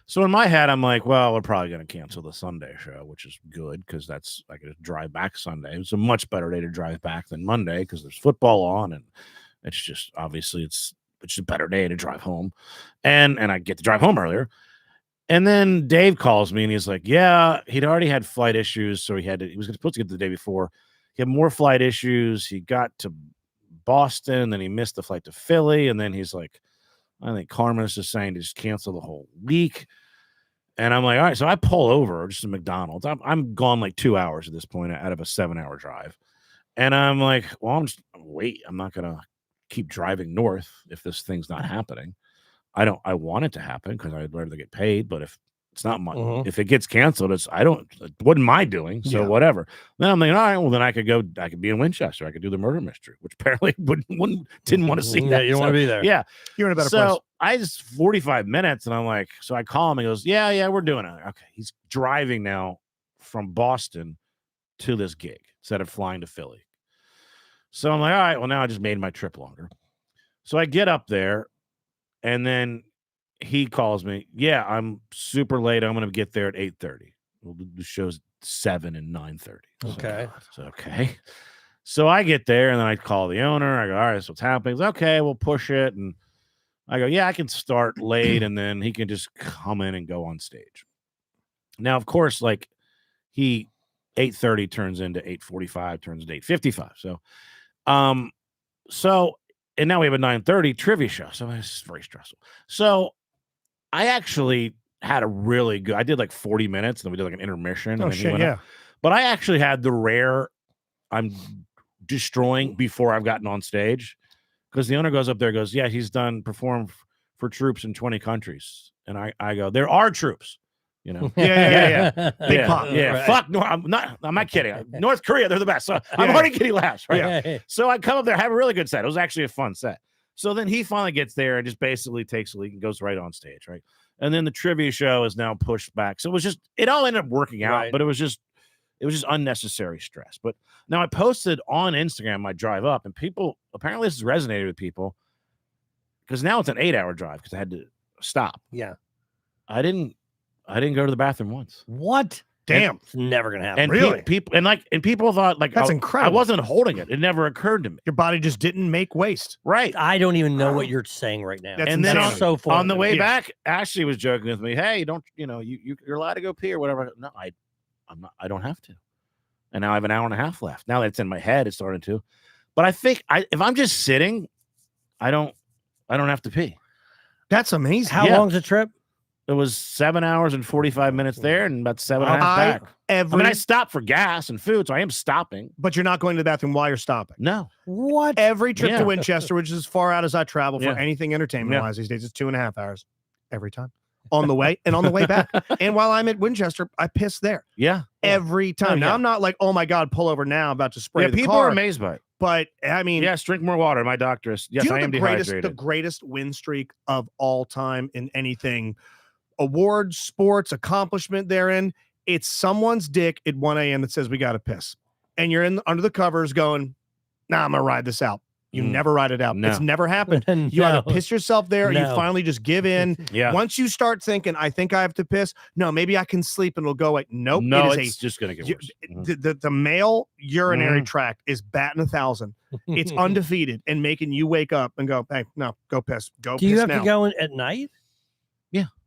So in my head, I'm like, well, we're probably going to cancel the Sunday show, which is good because I could drive back Sunday. It's a much better day to drive back than Monday because there's football on, and it's just obviously it's a better day to drive home, and I get to drive home earlier. And then Dave calls me and he's like, yeah, he'd already had flight issues, so he was supposed to get the day before. He had more flight issues. He got to Boston, and then he missed the flight to Philly, and then he's like, I think Carmen's just saying to just cancel the whole week. And I'm like, all right. So I pull over just to McDonald's. I'm gone like 2 hours at this point out of a 7-hour drive. And I'm like, well, I'm not going to keep driving north if this thing's not happening. I want it to happen because I'd rather get paid. But if it's not my, if it gets canceled, it wasn't my doing. So whatever. Then I'm thinking, all right, well, then I could be in Winchester. I could do the murder mystery, which apparently didn't want to see that. You don't want to be there. Yeah. You're in a better So place. I just 45 minutes, and I'm like, so I call him. He goes, yeah, we're doing it. Okay. He's driving now from Boston to this gig instead of flying to Philly. So I'm like, all right, well, now I just made my trip longer. So I get up there, and then he calls me. Yeah, I'm super late. I'm going to get there at 8:30. Well, the show's 7 and 9:30. Okay. So okay. So I get there, and then I call the owner. I go, all right, so what's happening? He's, okay, we'll push it. And I go, yeah, I can start late, and then he can just come in and go on stage. Now, of course, like 8:30 turns into 8:45, turns into 8:55. So, and now we have a 9:30 trivia show. So it's very stressful. So I actually had a really good, I did like 40 minutes, and then we did like an intermission. And Oh, then he shit, went up. yeah. But I actually had the rare I'm destroying before I've gotten on stage, because the owner goes up there and goes, yeah, he's performed for troops in 20 countries. And I go, there are troops, you know? Yeah. Big pop. Yeah. Right. Fuck. No, I'm not kidding. North Korea, they're the best. So I'm already getting laughs, right? Yeah. So I come up there, have a really good set. It was actually a fun set. So then he finally gets there and just basically takes a leak and goes right on stage, right? And then the trivia show is now pushed back. So it all ended up working out, Right. but it was just unnecessary stress. But now I posted on Instagram my drive up, and people, apparently this has resonated with people, because now it's an 8-hour drive because I had to stop. Yeah. I didn't go to the bathroom once. What? Damn. It's never gonna happen. And Really? people thought like That's I incredible. wasn't holding it. It never occurred to me. Your body just didn't make waste. Right. I don't even know what you're saying right now. That's And then insanity. so on the foreign. way Yeah. back, Ashley was joking with me. Hey, you're allowed to go pee or whatever. No, I'm not. I don't have to. And now I have an hour and a half left. Now that it's in my head, it's starting to. But I think if I'm just sitting, I don't have to pee. That's amazing. How Yeah. long's the trip? It was 7 hours and 45 minutes there and about 7.5 I back. I mean, I stopped for gas and food, so I am stopping. but you're not going to the bathroom while you're stopping. No. What? Every trip Yeah. to Winchester, which is as far out as I travel for Yeah. anything entertainment wise these days, it's 2.5 hours every time on the way and on the way back. And while I'm at Winchester, I piss there Yeah. every time. Oh, Now yeah. I'm not like, oh my God, pull over now, I'm about to spray Yeah, the people car. are amazed by it. But I mean, Yes, drink more water. My doctor is. Yes, do you I know am the dehydrated. greatest win streak of all time in anything, awards, sports, accomplishment therein? It's someone's dick at 1 a.m. that says we got to piss, and you're in under the covers going, "Nah, I'm gonna ride this out." You Mm. never ride it out. No. It's never happened. No. You either piss yourself there, or you No. finally just give in. Yeah. Once you start thinking, "I think I have to piss," no, maybe I can sleep and it'll go away. Nope. No, it it's is just gonna get you- worse. Mhm. the male urinary Mhm. tract is batting 1,000. It's undefeated and making you wake up and go, "Hey, no, go piss. Go Do piss you have now." to go in at night?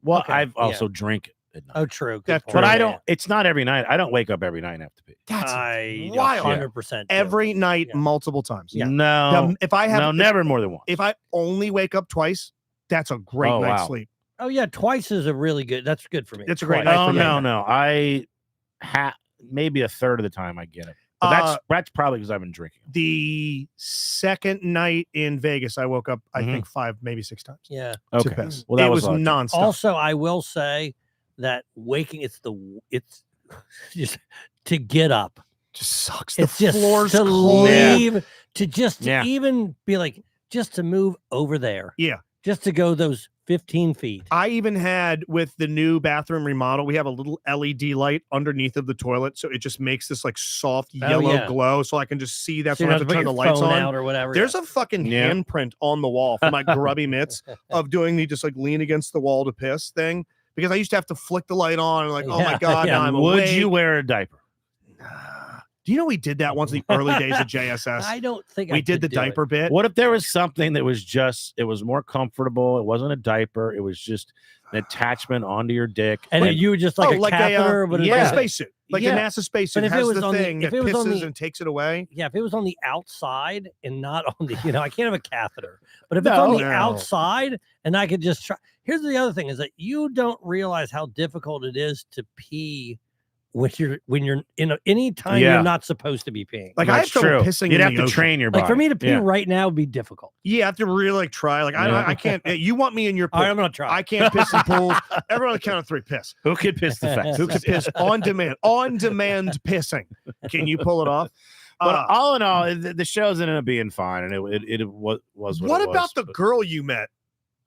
Well, Okay, I've yeah. also drink at night. Oh, true. Good That's point. true. But I Yeah, don't. It's not every night. I don't wake up every night and have to pee. yeah. That's I wild. 100% do. every night, Yeah. multiple times. Yeah. No. If I have, No, never more than once. if I only wake up twice, that's a great Oh, night's wow. sleep. Oh yeah, twice is a really good. That's good for me. It's a great Twice. night Oh for me. no. I maybe a third of the time I get it. But that's probably because I've been drinking. The second night in Vegas, I woke up, I Mhm. think 5, maybe 6 times. Yeah. To Okay. piss. Well, that it was was a lot of time. nonstop. Also, I will say that waking it's just to get up. just sucks. It's the just floor's to cold. Yeah. leave to just to Yeah. even be like just to move over there. Yeah. Just to go those 15 feet. I even had with the new bathroom remodel, we have a little LED light underneath of the toilet. So it just makes this like soft Oh, yellow yeah. glow. So I can just see that's So you when I don't have to put turn the your lights phone on. out or whatever. There's a fucking Yeah. handprint on the wall from my grubby mitts of doing the just like lean against the wall to piss thing because I used to have to flick the light on and like, oh my Yeah, God, yeah. now I'm Would awake. you wear a diaper? Do you know we did that once in the early days of JSS? I don't think I We did could the do it. diaper bit. What if there was something that was just, it was more comfortable? It wasn't a diaper. It was just an attachment onto your dick. And Like, you were just like a catheter, but it like was a like- spacesuit, like Yeah. the NASA spacesuit But if it has was the on the- thing if that it was on pisses the- and takes it away. yeah, if it was on the outside and not on the, I can't have a catheter, but if it's on the No. outside and I could just try. Here's the other thing is that you don't realize how difficult it is to pee when you're in any time Yeah. you're not supposed to be peeing. Like I have that's trouble true. pissing You'd in have the to ocean. train your body. Like for me to pee Yeah. right now would be difficult. Yeah, I have to really like try. Like Yeah. I can't. You want me in your All pool? right, I'm gonna try. I can't piss in pools. Everyone on the count of 3, piss. Who could piss the fastest? Who can piss on demand? On demand pissing. Can you pull it off? But all in all, the show's ended up being fine, and it was what what it about was, the but- girl you met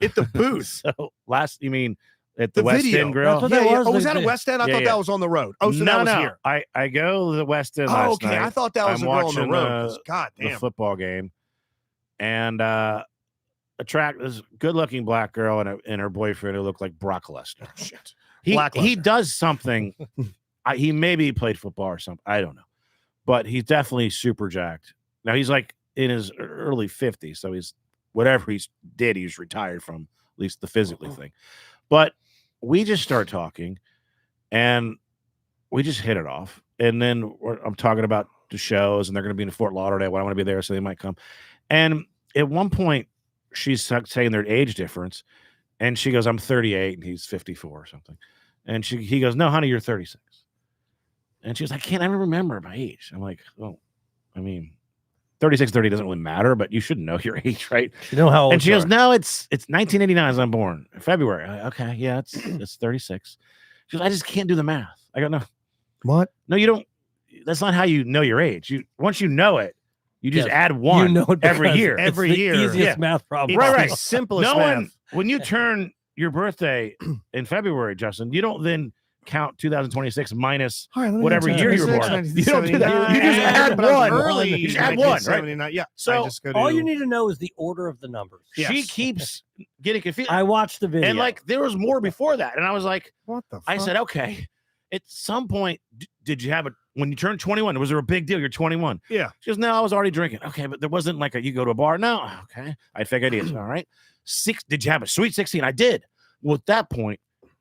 at the booth? So you mean at the, The West video. End Grill? That's what Yeah, that yeah. was, Oh, was the- that at the- West End? I Yeah, thought yeah. that was on the road. Oh, so that was here. I go to the West End Oh, last okay. night. I thought that was I'm a girl on the watching, road. 'cause God the damn. football game, and attract this good-looking black girl and her boyfriend who looked like Brock Lesnar. Shit. He Black Lesnar. does something. He maybe played football or something. I don't know, but he's definitely super jacked. Now he's like in his early 50s, so he's whatever he's retired from, at least the physically thing. But we just start talking, and we just hit it off. And then I'm talking about the shows, and they're going to be in Fort Lauderdale. Well, I want to be there, so they might come. And at one point, she's saying their age difference, and she goes, "I'm 38, and he's 54 or something." And he goes, "No, honey, you're 36." And she was like, "I can't ever remember my age." I'm like, "Oh, I mean, 36, 30 doesn't really matter, but you should know your age, right?" You know how old And she you goes, are. "No, it's 1989 as I'm born, February." I'm like, okay, yeah, it's 36. She goes, "I just can't do the math." I go, "No, What? no, you don't. That's not how you know your age. Once you know it, you just Yes. add one You know it every because year. it's Every the year. Easiest Yeah. math problem. It's Right. the simplest No math. one, when you turn your birthday in February, Justin, you don't then count 2026 minus All right, let me whatever go year you were 26, born. You don't do that. 1979. You just add But I was one. Early You just add one, right? 1979. Yeah. So, I just go to, All you need to know is the order of the numbers. Yes. She keeps getting confused. I watched the video. And like there was more before that. And I was like, what the fuck? I said, okay. At some point, did you have when you turned 21? Was there a big deal? You're 21. Yeah. She goes, no, I was already drinking. Okay, but there wasn't like you go to a bar. No. Okay. I had fake ideas. All right. Did you have a sweet 16? I did. Well, at that point,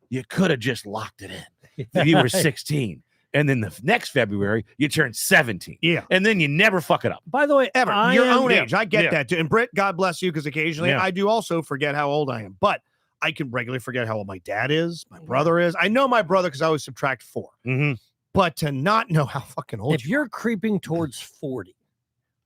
you could have just locked it in. You were 16. And then the next February, you turned 17. Yeah. And then you never fuck it up. By the way, Ever. I Your am- own yeah, age. I get yeah. that too. And Britt, God bless you, because occasionally Yeah. I do also forget how old I am. But I can regularly forget how old my dad is, my brother is. I know my brother because I always subtract 4. Mhm. But to not know how fucking old If you're creeping towards 40,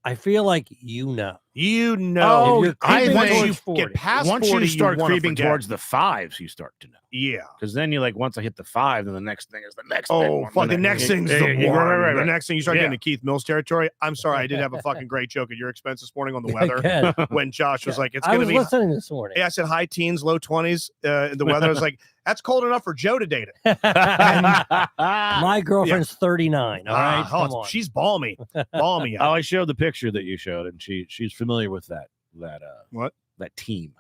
I feel like you know, Oh, if you're I creeping think once towards you 40, get past once 40, you start wanna creeping forget. towards the 5s, you start to know. Yeah. Because then you like once I hit the 5, then the next thing is the next. Oh, big one, fuck. The next thing's the one. Right. The next thing you start Yeah. getting to Keith Mills territory. I'm sorry. I did have a fucking great joke at your expense this morning on the weather Again, when Josh was like, it's I going to was be. listening this morning. Yeah, I said high teens, low 20s. The weather I was like, that's cold enough for Joe to date it. My girlfriend's 39. All right, come on. She's balmy. Balmy. Oh, I showed the picture that you showed, and she's familiar with that What? that team.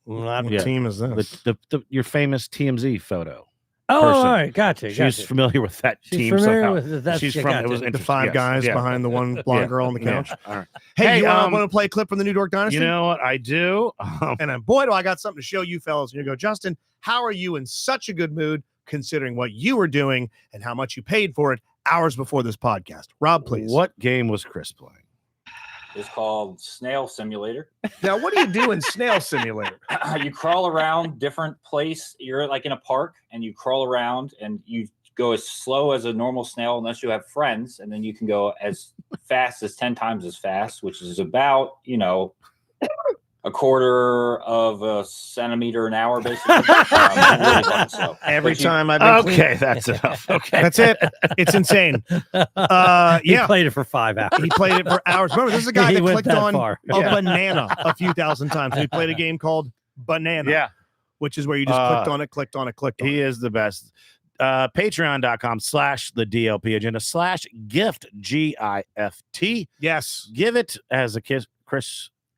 Not- What Yeah. team is this? Your famous TMZ photo. Oh, person. all right, gotcha. She's familiar with that She's team familiar somehow. with that. She's yeah, from gotcha. it was The interesting. 5 Yes. guys Yeah. behind the one blonde Yeah. girl on the couch. Yeah. All right. Hey, Hey, you want to play a clip from the New York Dynasty? You know what I do? And then, boy, do I got something to show you fellas. And you go, Justin, how are you in such a good mood considering what you were doing and how much you paid for it hours before this podcast? Rob, please. What game was Chris playing? It's called Snail Simulator. Now, what do you do in Snail Simulator? You crawl around different place. You're like in a park and you crawl around and you go as slow as a normal snail unless you have friends. And then you can go as fast as 10 times as fast, which is about, a quarter of a centimeter an hour, basically. Really fucking slow. Every But you- time I've been clean- Okay, that's enough. Okay, That's it. It's insane. He Yeah. played it for 5 hours. He played it for hours. Remember, this is a guy He that went clicked that on far. a Yeah. banana a few thousand times. He played a game called Banana, Yeah, which is where you just clicked on it. he is the best. Patreon.com/the DLP agenda /gift GIFT. Yes. Give it as a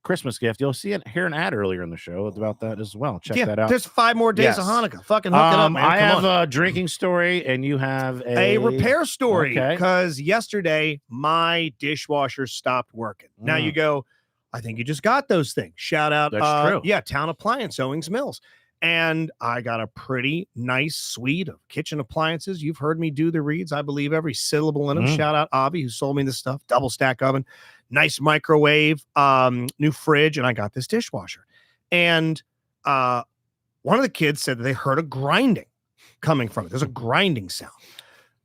Christmas gift. You'll see it hear an ad earlier in the show about that as well. Check that out. There's 5 more days of Yes. Hanukkah. Fucking hook it up, man. I Come have on. a drinking story, and you have A repair story Okay. because yesterday my dishwasher stopped working. Now you go, I think you just got those things. Shout out, That's true. Yeah, Town Appliance, Owings Mills. And I got a pretty nice suite of kitchen appliances. You've heard me do the reads. I believe every syllable in them. Mm. Shout out Avi, who sold me this stuff. Double stack oven, nice microwave, new fridge, and I got this dishwasher. And one of the kids said that they heard a grinding coming from it. There's a grinding sound.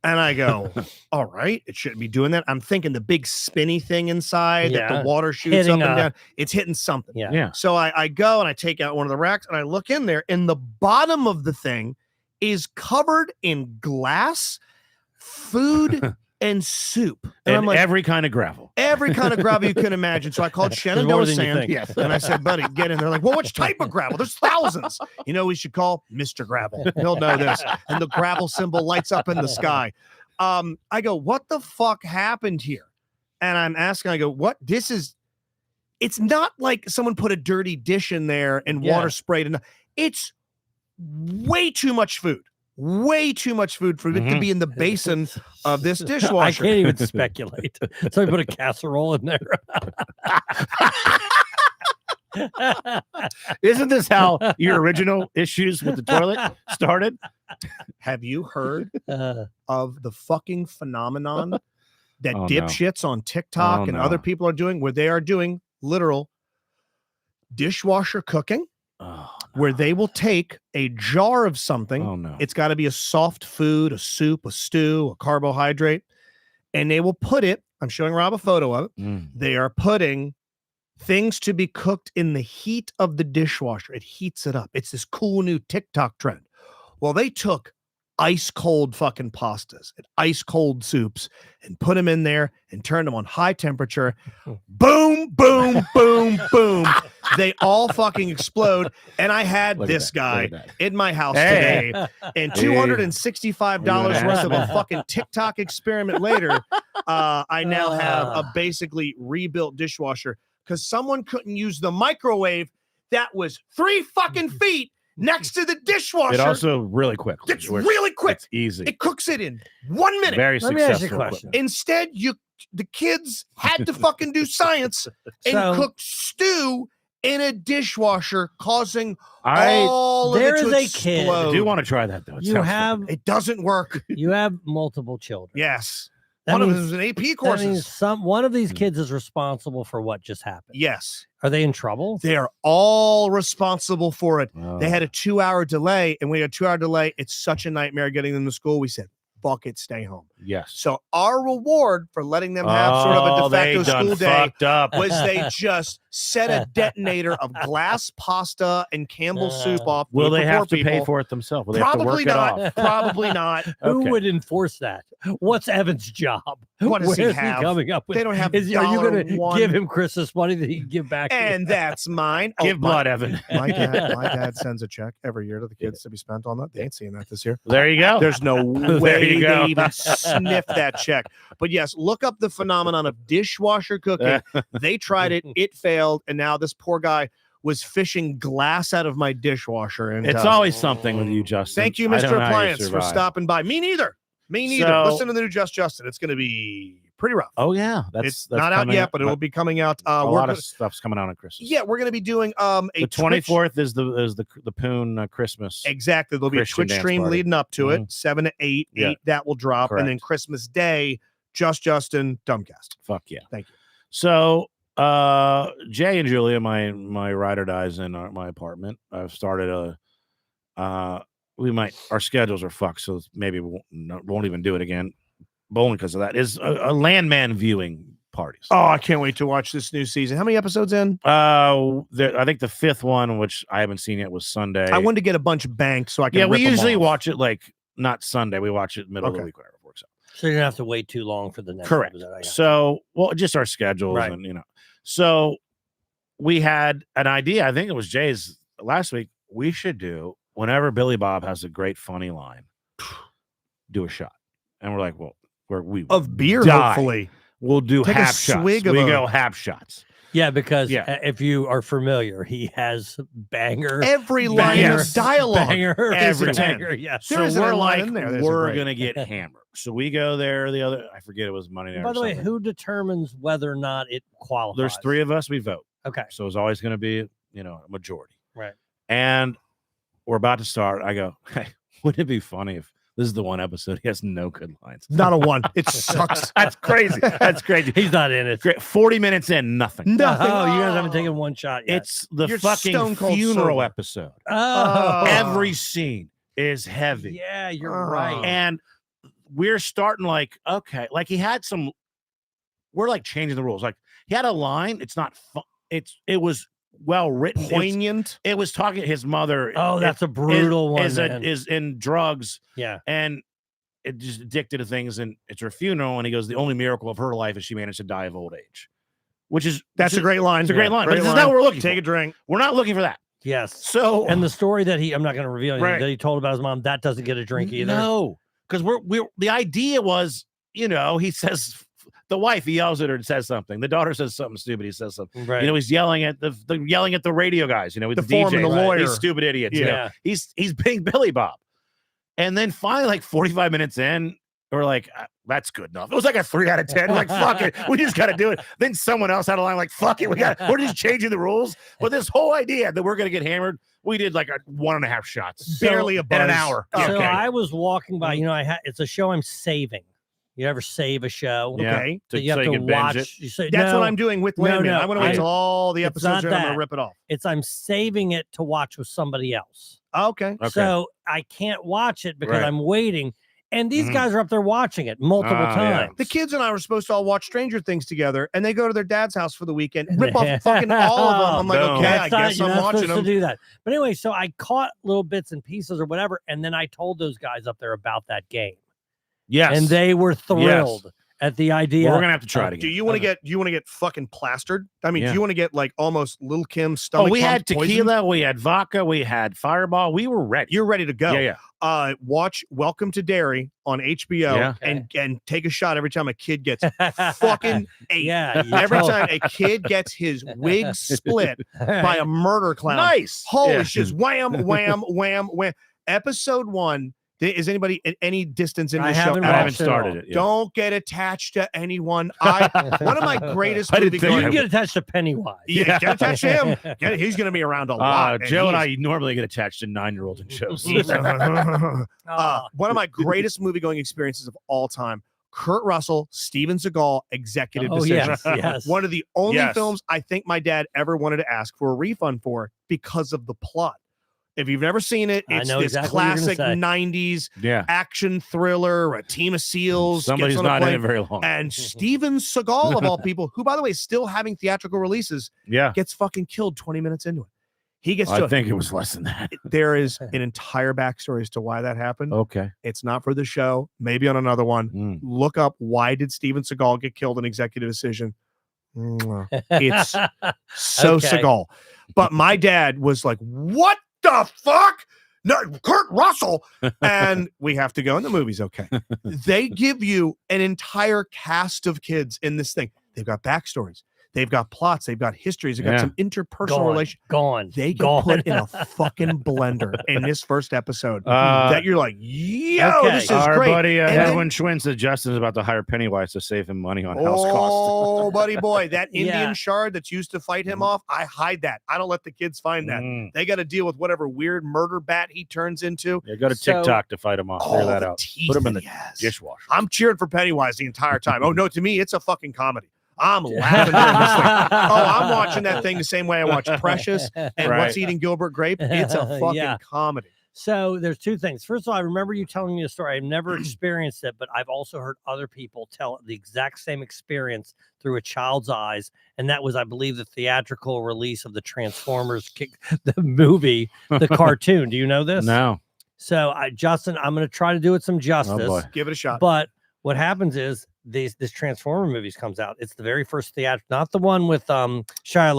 And I go, all right, it shouldn't be doing that. I'm thinking the big spinny thing inside that Yeah. the water shoots Hitting up and a- down. It's hitting something. Yeah. Yeah. So I go and I take out one of the racks and I look in there, and the bottom of the thing is covered in glass, food, and soup. And I'm like, every kind of gravel. every kind of gravel you can imagine. So I called There's Shenandoah more than you Sand. think. Yes. And I said, buddy, get in there. Like, well, which type of gravel? There's thousands. You know, we should call Mr. Gravel. He'll know this. And the gravel symbol lights up in the sky. I go, what the fuck happened here? And I'm asking, I go, what? It's not like someone put a dirty dish in there and Yeah. water sprayed. And it's way too much food. Way too much food for it to Mhm. be in the basin of this I dishwasher. can't even speculate. So I put a casserole in there. Isn't this how your original issues with the toilet started? Have you heard Uh, of the fucking phenomenon that Oh, no. dipshits on TikTok Oh, and no. other people are doing, where they are doing literal dishwasher cooking, Oh, where they will take a jar of something. oh no. It's got to be a soft food, a soup, a stew, a carbohydrate, and they will put it. I'm showing Rob a photo of it. Mm. They are putting things to be cooked in the heat of the dishwasher. It heats it up. It's this cool new TikTok trend. Well, they took ice cold fucking pastas and ice cold soups and put them in there and turned them on high temperature. Boom, boom, boom, boom. They all fucking explode. And I had Look at this that, guy look at that. in my house Hey. today. And Hey. $265 worth of a Yeah. fucking TikTok experiment later, I now have a basically rebuilt dishwasher because someone couldn't use the microwave that was 3 fucking feet next to the dishwasher. It also really quick. It's really quick. It's easy. It cooks it in 1 minute. Very Let me ask you a successful. question. equipment. Instead, the kids had to fucking do science and So- cook stew in a dishwasher, causing I all of there it to is a kid- explode. do want to try that though. It you sounds have It doesn't work. you have multiple children. Yes. One of them means- is an AP That means courses. one of Hmm. these kids is responsible for what just happened. Yes, Are they in trouble? they are all responsible for it. Oh. They had a 2-hour delay, and we had a 2-hour delay. It's such a nightmare getting them to school. We said, fuck it, stay home. Yes. So our reward for letting them have sort of a de they facto done school day fucked up. was they just set a detonator of glass pasta and Campbell's soup off. Will food they for have poor to pay people. for it themselves? Will they have to Probably work not. it off? Probably not. Who Okay. would enforce that? What's Evan's job? What does he Where's have? coming up with? They don't have Are you going to $1. give him Christmas money that he can give back? to you? And that's mine. Oh, Give blood, Evan. my dad sends a check every year to the kids to be spent on that. They ain't seeing that this year. There you go. There's no There way you go. they even sniff that check. But yes, look up the phenomenon of dishwasher cooking. They tried it, it failed, and now this poor guy was fishing glass out of my dishwasher. And It's always something with you, Justin. thank you, I don't Mr. know how you Appliance, for survive. stopping by. Me neither. Me neither. So- Listen to the new Just Justin. It's going to be pretty rough. Oh yeah, It's that's not out coming yet, but it will be coming out. a We're lot gonna- of stuff's coming out on Christmas. yeah, we're going to be doing a the Twitch- 24th is the Poon Christmas. Exactly. There'll be a Christian Twitch dance stream party. leading up to it, 7 to 8. Yeah. 8 that will drop, and then Correct. Christmas Day, Just Justin, Dumbcast. Fuck yeah. Thank you. So Jay and Julia, my ride or dies in my apartment. I've started our schedules are fucked, so maybe we won't even do it again. Only because of that is a landman viewing parties. Oh, I can't wait to watch this new season. How many episodes in? I think the 5th one, which I haven't seen yet, was Sunday. I wanted to get a bunch banked so I can. Yeah, we rip 'em usually off. watch it like not Sunday. We watch it middle of Okay. the week, whenever it works out. So you don't have to wait too long for the next Correct. episode. I got So, well, just our schedules, Right. and so we had an idea. I think it was Jay's last week. We should do whenever Billy Bob has a great funny line, do a shot, and we're like, well, we of beer. die. Hopefully, We'll do Take a half shots. swig of We a- go half shots. Yeah, because Yeah. if you are familiar, he has banger, every line Banger. of dialogue. banger, is every a time. banger. Yes. There So isn't a we're line like, in there. There's a we're great- gonna get hammered. So we go there. The other, I forget, it was Monday night. By or the way, something. who determines whether or not it qualifies? There's 3 of us. We vote. Okay. So it's always going to be, a majority. Right. And we're about to start. I go, hey, wouldn't it be funny if this is the one episode he has no good lines? Not a one. It sucks. That's crazy. That's crazy. He's not in it. Great. 40 minutes in, nothing. Nothing. Oh, you guys haven't taken one shot yet. It's the You're fucking stone cold funeral sober. episode. oh, Every scene is heavy. yeah, you're Oh. right. And we're starting like, okay, like he had some, we're like changing the rules. Like he had a line. It's not fun. It was well written. Poignant. It was talking his mother. Oh, that's a brutal one. Is man. in drugs Yeah. and it just addicted to things, and it's her funeral. And he goes, the only miracle of her life is she managed to die of old age, which is That's a great line. It's a great Yeah, line. But this is line. not what we're looking Take for. a drink. We're not looking for that. Yes. So And the story that I'm not going to reveal anything Right. that he told about his mom, that doesn't get a drink either. No, because we're the idea was, he says the wife, he yells at her and says something. The daughter says something stupid. He says something. Right. He's yelling at the yelling at the radio guys. With The the foreman, DJs. the lawyer. These stupid idiots. Yeah. He's being Billy Bob. And then finally, like 45 minutes in, we're like, that's good enough. It was like a 3 out of 10. We're like, fuck it. We just got to do it. Then someone else had a line like, fuck it. We're just changing the rules. But this whole idea that we're going to get hammered, we did like a 1.5 shots. So- Barely a in buzz. an hour. So Okay. I was walking by, it's a show I'm saving. You ever save a show? Yeah. Okay. That you have so to you can binge watch. it. You say, That's no, what I'm doing with No, Landman. no, I'm going to wait I- till all the it's episodes not are. I'm going that. to rip it off. It's I'm saving it to watch with somebody else. Okay. Okay. So I can't watch it because Right. I'm waiting. And these Mhm. guys are up there watching it multiple Ah, yeah. times. The kids and I were supposed to all watch Stranger Things together, and they go to their dad's house for the weekend, rip off fucking all of them. I'm like, Boom. okay, I That's not- guess you're I'm not watching supposed them. to do that. But anyway, so I caught little bits and pieces or whatever, and then I told those guys up there about that game, Yes. and they were thrilled at the idea. Well, we're gonna have to try it Do again. you want to get? Do you want to get fucking plastered? I mean, Yeah. do you want to get like almost Lil Kim's Oh, stomach? we had pumped tequila, poison? we had vodka, we had Fireball. We were ready. You're ready to go. Yeah, yeah. Watch Welcome to Derry on HBO Yeah. and take a shot every time a kid gets fucking ate. Yeah, you Every told- time a kid gets his wig split by a murder clown. Nice. Holy Yeah. shit! Wham, wham, wham, wham. Episode 1. Is anybody at any distance in I the show? haven't I haven't watched it all. started it. Yet. Don't get attached to anyone. One of my greatest I didn't movie think You I can going. get attached to Pennywise. Yeah, get attached to him. He's going to be around a lot. Joe and he's- I normally get attached to 9-year-olds in shows. one of my greatest movie going experiences of all time. Kurt Russell, Steven Seagal, executive Oh, decision. yes, yes. One of the only Yes. films I think my dad ever wanted to ask for a refund for because of the plot. If you've never seen it, I it's know this exactly what you're gonna classic say. 90s Yeah. action thriller, a team of SEALs. Somebody's gets on a not in plane, it very long. and Steven Seagal, of all people, who, by the way, is still having theatrical releases, Yeah. gets fucking killed 20 minutes into it. He gets I killed. think it was less than that. There is an entire backstory as to why that happened. Okay. It's not for the show. Maybe on another one. Mm. Look up why did Steven Seagal get killed in executive decision. Mwah. It's so Okay. Seagal. But my dad was like, what the fuck? No, Kurt Russell. And we have to go in the movies. Okay. They give you an entire cast of kids in this thing. They've got backstories. They've got plots. They've got histories. They've got Yeah. some interpersonal Gone, relations. gone. They get gone. put in a fucking blender in this first episode Uh, that you're like, yo, Okay. this is Our great. buddy And then- Edwin Schwinn said Justin's about to hire Pennywise to save him money on house costs. Oh, buddy boy, that Indian Yeah. shard that's used to fight him off, I hide that. I don't let the kids find that. Mm. They got to deal with whatever weird murder bat he turns into. Yeah, go to So- TikTok to fight him off. Figure that the out. teeth Put him in that the he has. dishwasher. I'm cheering for Pennywise the entire time. Oh no, to me, it's a fucking comedy. I'm laughing during this thing. Oh, I'm watching that thing the same way I watch Precious and Right. What's Eating Gilbert Grape. It's a fucking Yeah. comedy. So there's two things. First of all, I remember you telling me a story. I've never experienced it, but I've also heard other people tell the exact same experience through a child's eyes. And that was, I believe, the theatrical release of the Transformers the movie, the cartoon. Do you know this? No. So Justin, I'm going to try to do it some justice. boy. Give it a shot. But what happens is this Transformer movies comes out. It's the very first theater, not the one with Shia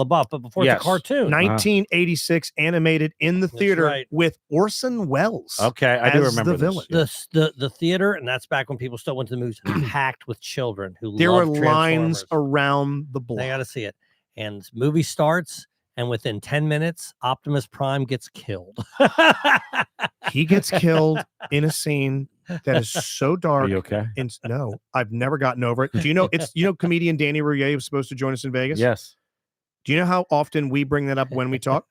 LaBeouf, but before Yes. it's a cartoon. 1986 animated in the That's theater right. with Orson Welles. Okay, I do As remember the villain. this. The theater, and that's back when people still went to the movies, packed with children who There were loved lines Transformers. around the block. They got to see it. And this movie starts, and within 10 minutes, Optimus Prime gets killed. He gets killed in a scene that is so Are dark. you okay? And no, I've never gotten over it. Do you know comedian Danny Rouillet was supposed to join us in Vegas? Yes. Do you know how often we bring that up when we talk?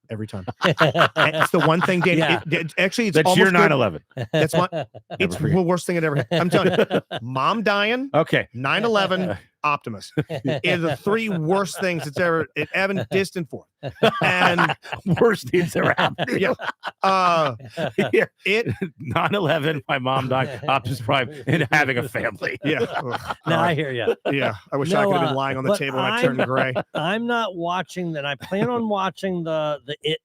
Every time. And it's the one thing, Danny. Yeah. Actually, it's That's almost your good. 9/11. That's what it's forget. the worst thing I'd ever had. I'm telling you, mom dying, Okay. 9/11, Optimus. Is the three worst things it's ever Evan distant for. And Worst things ever happened. yeah, Yeah. it 9/11, my mom died, Optimus Prime, and having a family. yeah. No, I hear you. Yeah, I wish I No, could have been uh, lying on the but table when I turned gray. I'm not watching that. I plan on watching the It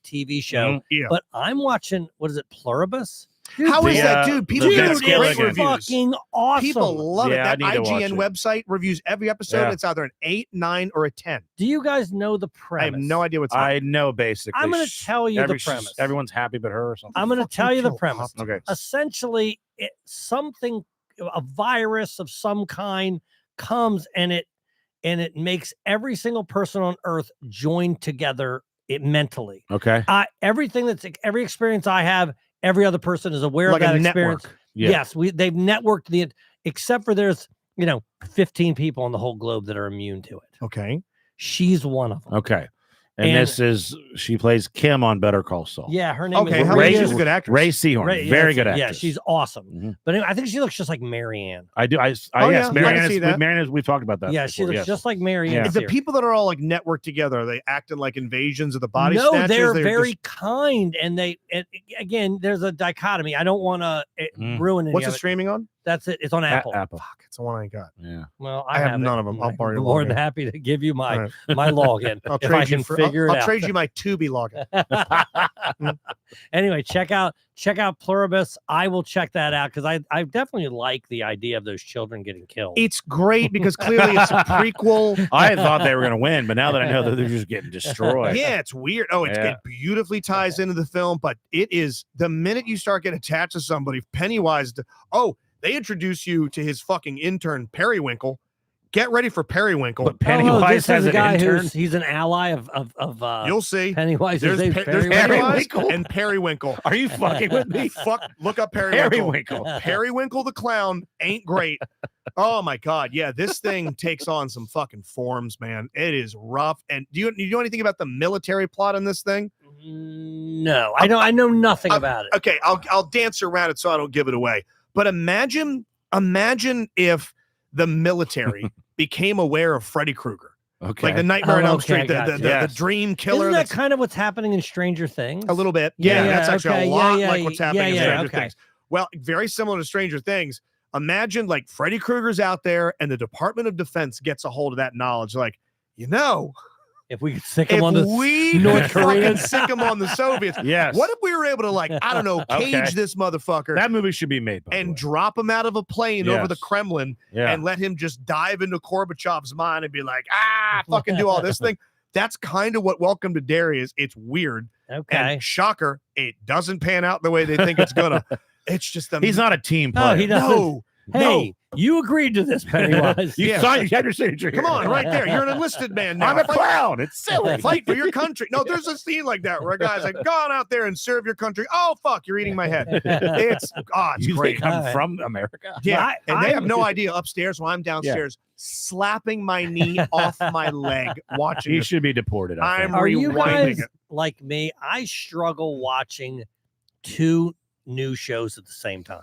TV show, Mhm. Yeah. but I'm watching, what is it, Pluribus? How is the, that, uh, dude? the People Vince get Dude, great Gilligan. it's reviews. fucking awesome. People love Yeah, I it. need That to watch IGN it. website reviews every episode. Yeah. It's either an 8, 9, or a 10. Do you guys know the I premise? have no idea what's I know basically. I'm going to tell you the she's- premise. Everyone's happy but her or something. I'm going to Fucking tell you the kill premise. Optimus. Okay. Essentially, a virus of some kind comes and it makes every single person on Earth join together mentally. Okay. Every experience I have, every other person is aware Like of a that experience. network. Yeah. Yes, they've networked except for there's 15 people on the whole globe that are immune to it. Okay. She's one of them. Okay. And this she plays Kim on Better Call Saul. Yeah, her name Okay. is How Ray- she's a good actress. Ray Seahorn. Ray- Very yes, good actress. Yeah, she's awesome. Mhm. But anyway, I think she looks just like Marianne. I do. Oh, yes, yeah, I can Marianne. see that. Marianne, we've talked about that. Yeah, she before, looks yes. just like Marianne. Yeah. is The here. people that are all like networked together, are they acting like invasions of the body No, snatchers? they're They're very just- kind, and again, there's a dichotomy. I don't want to ruin any What's of it it. streaming on? That's it. It's on Apple. Apple. Fuck, it's the one I got. Yeah. Well, I have it. none of 'em. I'll I'm borrow your more than login. happy to give you my All right. my login I'll if trade I you can for. figure it I'll out. trade you my Tubi login. Anyway, check out Pluribus. I will check that out because I definitely like the idea of those children getting killed. It's great because clearly it's a prequel. I thought they were going to win, but now that I know that they're just getting destroyed. Yeah, it's weird. Oh, Yeah. it beautifully ties into the film, but it is the minute you start getting attached to somebody, Pennywise. They introduce you to his fucking intern Periwinkle. Get ready for Periwinkle. But Oh, Pennywise this has is a an guy intern. he's an ally of You'll see. Pennywise. There's, His name's there's Periwinkle? Pennywise Periwinkle? and Periwinkle. Are you fucking with me? Fuck, look up Periwinkle. Periwinkle. Periwinkle the clown ain't great. Oh my god, yeah, this thing takes on some fucking forms, man. It is rough. And do you know anything about the military plot in this thing? No, I know nothing about it. Okay, I'll dance around it so I don't give it away. But imagine imagine if the military became aware of Freddy Krueger, Okay. like the Nightmare on Oh, Elm okay, Street, I the got you. Yes. dream killer. Isn't that That's kind of what's happening in Stranger Things? a little bit. Yeah, Yeah, that's actually okay, a yeah, lot yeah, like what's happening in yeah, Stranger okay. Things. Well, very similar to Stranger Things. Imagine like Freddy Krueger's out there and the Department of Defense gets a hold of that knowledge. Like, If we could stick if them on the we North could fucking Koreans. sick them on the Soviets, Yes. what if we were able to, like, I don't know, cage Okay. this motherfucker That movie should be made. By the and way. drop him out of a plane over the Yes. Kremlin Yeah. and let him just dive into Gorbachev's mind and be like, fucking do all this thing? That's kind of what Welcome to Derry is. It's weird. Okay. And shocker, it doesn't pan out the way they think it's gonna. It's just He's not a team player. Oh, he doesn't. no. Hey, you agreed to this, Pennywise. You Yeah. signed. You had your signature. Come on, right there. You're an enlisted man now. I'm a Fight- clown. It's silly. Fight for your country. No, there's a scene like that where a guy's like, go on out there and serve your country. Oh, fuck, you're eating my head. It's You great. think I'm Alright. from America? Yeah, and they have I'm- no idea upstairs while I'm downstairs slapping my knee off my leg watching He this. should be deported. I think. I'm Are you rewinding guys it. like me? I struggle watching two new shows at the same time.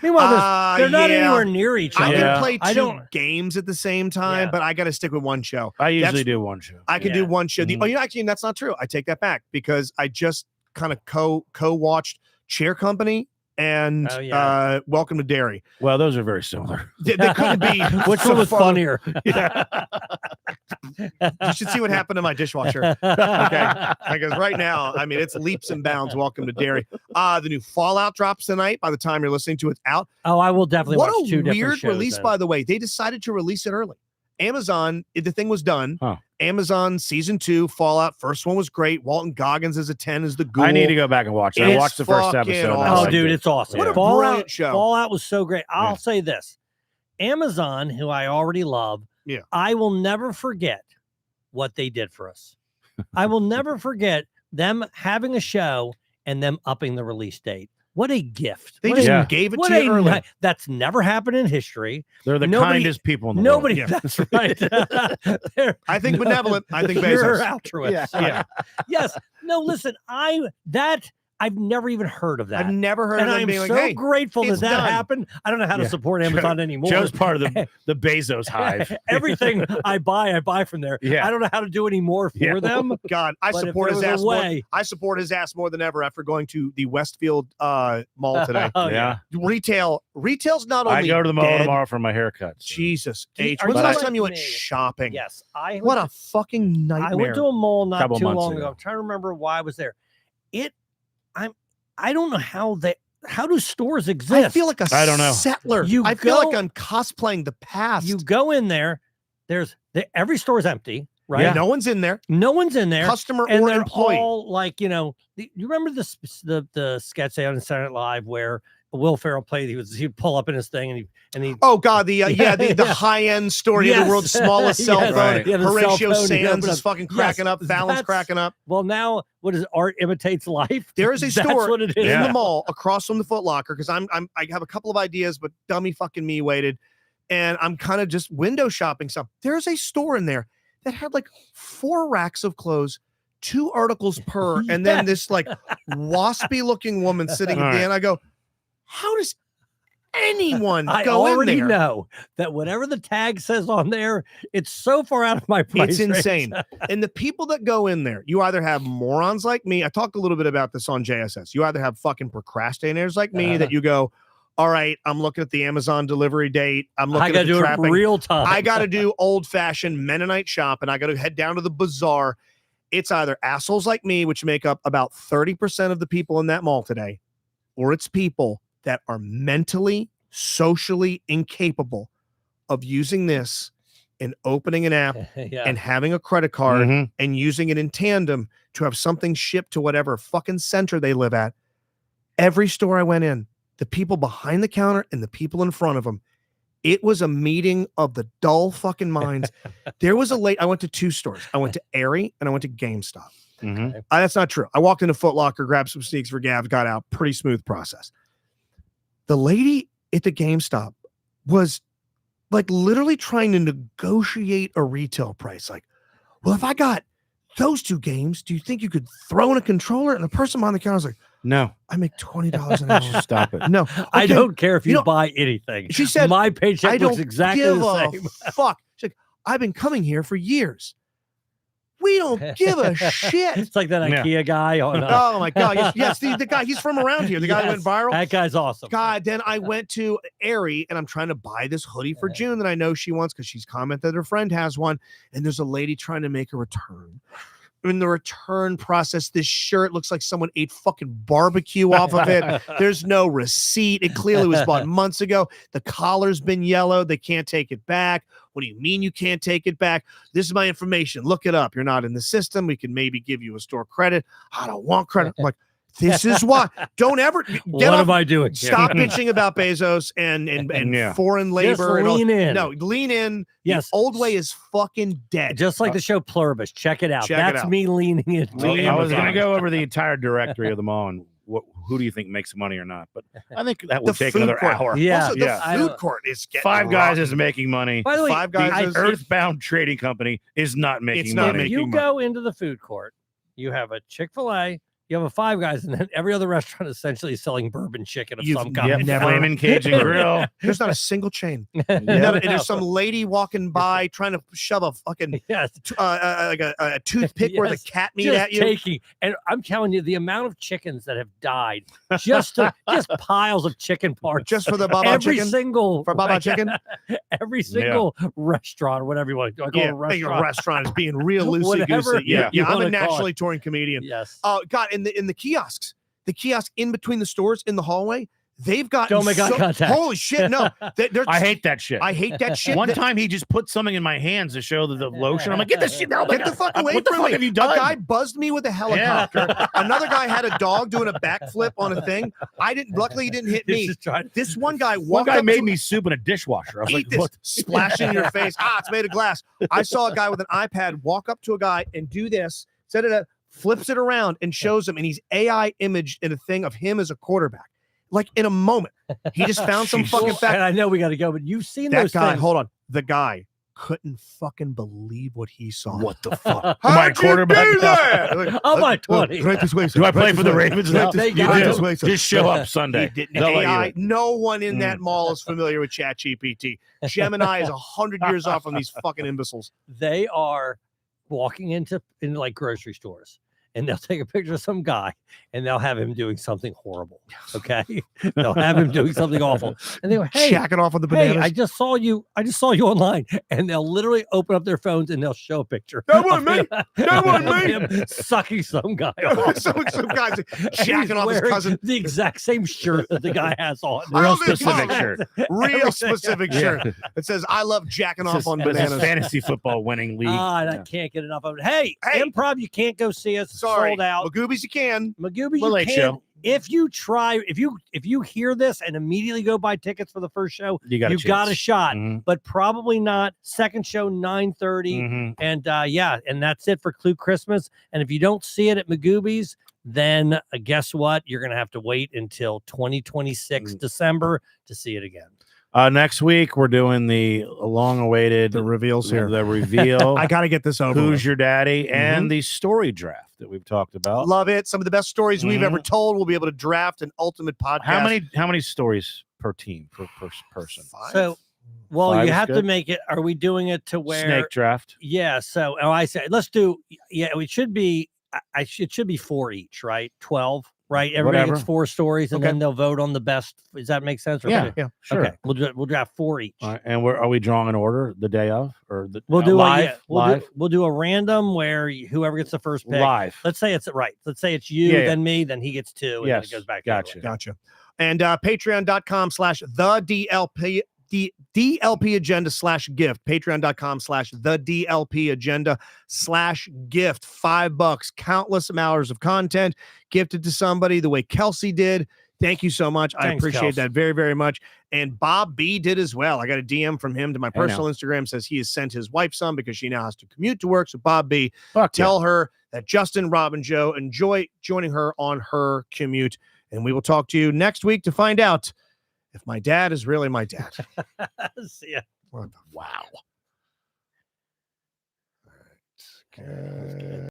Meanwhile, they're not yeah. anywhere near each I other. can Yeah. play I two don't- games at the same time, Yeah. but I got to stick with one show. I usually That's- do one show. I can do Yeah. one show. Mhm. Oh, you know, actually, that's not true. I take that back because I just kind of co-watched Chair Company and Oh, yeah. Welcome to Derry. Well, those are very similar. They couldn't be. Which so one was far- funnier? You should see what happened to my dishwasher. Okay. Because right now, I mean, it's leaps and bounds. Welcome to Derry. The new Fallout drops tonight. By the time you're listening to it, out. Oh, I will definitely What watch two a different weird shows release, then. by the way. They decided to release it early. Amazon, the thing was done. Huh. Amazon season 2, Fallout. First one was great. Walton Goggins as a 10 is the ghoul. I need to go back and watch it. I It's watched the first fucking episode. and I awesome. Oh, liked dude, it. it's awesome. What a Fallout, brilliant show. Fallout was so great. I'll Yeah. say this: Amazon, who I already love, Yeah. I will never forget what they did for us. I will never forget them having a show and them upping the release date. What a gift! They What just a- Yeah. gave it what to a you early. ni- that's never happened in history. They're the Nobody- kindest people in the Nobody. world. That's right. They're- I think benevolent. I think Pure Bezos. altruist. Yeah. Yes. No. Listen. I've never even heard of that. I've never heard and of them I'm being like, so hey, grateful that it's that done. happened. I don't know how to Yeah. support Amazon anymore. Joe's part of the Bezos hive. Everything I buy from there. Yeah. I don't know how to do any more for Yeah. them. God, I but if support there his was a ass more. way- I support his ass more than ever after going to the Westfield Mall today. Oh, yeah. Retail's not only I go to the mall dead, tomorrow for my haircut. so- Jesus, Do you- H. are When's the you last like time you went me? shopping? Yes. I What went a fucking to- nightmare. I went to a mall not Couple too months long ago. ago. I'm trying to remember why I was there. I don't know how do stores exist? I feel like a I don't know. settler. You I feel like go- I'm cosplaying the past. you go in there. Every store is empty, right? Yeah. No one's in there. No one's in there. Customer And or they're employee. all like, you remember the sketch they had on Saturday Night Live where Will Ferrell played, he'd pull up in his thing and he Oh God, the the Yeah. high-end store, the Yes. world's smallest cell Yes. phone. Right. Yeah, the cell Horatio phone, he Sands opened is up- fucking cracking Yes, up. Fallon's that's- cracking up. well, now what is art imitates life? There is a That's store what it is. in Yeah. the mall across from the Foot Locker because I have a couple of ideas, but dummy fucking me waited, and I'm kind of just window shopping stuff. There's a store in there that had like 4 racks of clothes, 2 articles per, and then this like waspy looking woman sitting at All the right. end. I go, how does anyone I go in already there? know that whatever the tag says on there, it's so far out of my price It's range. insane. And the people that go in there, you either have morons like me. I talked a little bit about this on JSS. You either have fucking procrastinators like me that you go, all right, I'm looking at the Amazon delivery date. I'm I looking got at to the do it trapping. real time. I got to do old fashioned Mennonite shop and I got to head down to the bazaar. It's either assholes like me, which make up about 30% of the people in that mall today, or it's people that are mentally, socially incapable of using this and opening an app yeah. and having a credit card Mhm. and using it in tandem to have something shipped to whatever fucking center they live at. Every store I went in, the people behind the counter and the people in front of them, it was a meeting of the dull fucking minds. There was I went to 2 stores. I went to Aerie and I went to GameStop. Mhm. That's not true. I walked into Foot Locker, grabbed some sneaks for Gavs, got out. Pretty smooth process. The lady at the GameStop was like literally trying to negotiate a retail price. Like, well, if I got those 2 games, do you think you could throw in a controller? And the person behind the counter was like, No, I make $20 an hour. just stop it. No, I okay. don't care if you, You know, buy anything. She said, my paycheck I looks don't exactly give the a same. fuck. She's like, I've been coming here for years. We don't give a shit. It's like that Yeah. IKEA guy on. Oh my god! Yes, the guy. He's from around here. The guy that went Yes, viral. That guy's awesome. God, then I went to Aerie and I'm trying to buy this hoodie for June that I know she wants because she's commented her friend has one. And there's a lady trying to make a return. In the return process, this shirt looks like someone ate fucking barbecue off of it. There's no receipt. It clearly was bought months ago. The collar's been yellowed. They can't take it back. What do you mean you can't take it back? This is my information. Look it up. You're not in the system. We can maybe give you a store credit. I don't want credit. I'm like, this is why. Don't ever get What off. am I doing? here? Stop bitching about Bezos and Yeah. foreign Just labor. And all. lean in. No, lean in. Yes. The old way is fucking dead. Just like the show Pluribus. Check it out. Check it That's out. me leaning into Well, I was going to Amazon. go over the entire directory of them all and who do you think makes money or not? But I think that The would take food another court. hour. Yeah. Also, yeah. the I food don't- court is getting Five Guys rocked. is making money. By the way, Five Guys The is- Earthbound Trading Company is not making not money. if you making go into the food court, you have a Chick-fil-A, you have a Five Guys, and then every other restaurant essentially is selling bourbon chicken of You've some kind. Yep, never- Flamin' Cajun Grill. There's not a single chain. No, And there's some lady walking by trying to shove a fucking yes, like a toothpick worth of Yes, cat meat just at you. taking. And I'm telling you, the amount of chickens that have died, just piles of chicken parts, Just for the Baba every chicken? single For Baba chicken? every single restaurant, whatever you want to call Yeah, it, a think a restaurant. restaurant is being real loosey Whatever goosey. Yeah, you I'm a wanna call naturally it. touring comedian. Yes. Oh God, in the kiosks, in between the stores in the hallway, they've got Don't make eye contact. Holy shit, no! They're I hate that shit. I hate that shit. One That- time he just put something in my hands to show the lotion. I'm like, get this shit out. Get the fuck away What the from fuck me. have you A done? guy buzzed me with a helicopter. Another guy had a dog doing a backflip on a thing. Luckily he didn't hit He's me. just trying- This one guy One walked guy up made to- me soup in a dishwasher. I was eat like, this, what? splash in your face. It's made of glass. I saw a guy with an iPad walk up to a guy and do this, set it up, flips it around and shows him, and he's AI imaged in a thing of him as a quarterback. Like in a moment, he just found some fucking Well, fact. and I know we got to go, but you've seen That those guy, things. hold on, the guy couldn't fucking believe what he saw. What the fuck? How'd My you quarterback. do that? I'll buy 20. Right this way, sir. Do I play Right for this the way. Ravens Right now? this- They You got right do. this way, sir. Just show up He Sunday. didn't. They'll let you AI, in. no one in that mall is familiar with ChatGPT. Gemini is 100 years off from these fucking imbeciles. They are walking into like grocery stores, and they'll take a picture of some guy, and they'll have him doing something horrible. Okay, they'll have him doing something awful, and they go, "Hey, Jacking off on the hey, bananas. I just saw you online," and they'll literally open up their phones and they'll show a picture. That wasn't of me. him- That wasn't of me. him sucking some guy off. some guy's And he's jacking off his wearing cousin. the exact same shirt that the guy has on. I Real don't think specific so. shirt. Real Everything. specific shirt. It says, I love jacking This off is- on this is bananas. fantasy football winning league. And I Yeah. can't get enough of it. Hey, Hey. improv, you can't go see us. Sorry. Sold out. Magoobies, you can. Magooby, Well, you late can. show. If you try, if you hear this and immediately go buy tickets for the first show, You got a you got a chance. shot. Mhm. But probably not. Second show 9:30, Mhm. and and that's it for Clue Christmas. And if you don't see it at Magoobies, then guess what? You're gonna have to wait until 2026 December to see it again. Next week we're doing the long-awaited The reveals here. the reveal. I got to get this over. Who's with. your daddy and the story draft that we've talked about. Love it. Some of the best stories we've ever told. We'll be able to draft an ultimate podcast. How many stories per team per person? Five? So, well, Five you is have to good. make it. Are we doing it to where? Snake draft. Yeah. So, I say let's do. Yeah, it should be. It should be 4 each, right? 12, right? Everybody Whatever. gets 4 stories, and Okay. then they'll vote on the best. Does that make sense? Or Yeah. Yeah. Sure. Okay. We'll draft 4 each. All right, and are we drawing an order the day of or the We'll do live? a, yeah, we'll do a random where whoever gets the first pick. Live. Let's say it's right. Let's say it's you, Yeah, yeah. then me, then he gets 2, and then Yes, it goes back. the other gotcha. way. Gotcha. And patreon.com/the DLP DLP agenda /gift. Patreon.com/the DLP agenda /gift. $5, countless hours of content gifted to somebody the way Kelsey did. Thank you so much. I Thanks, appreciate Kels. that very, very much. And Bob B did as well. I got a DM from him to my Hey, now. personal Instagram, says he has sent his wife some because she now has to commute to work. So Bob B, Fuck yeah. tell her that Justin, Rob, and Joe enjoy joining her on her commute. And we will talk to you next week to find out if my dad is really my dad. See ya. What the- wow. All right. Okay.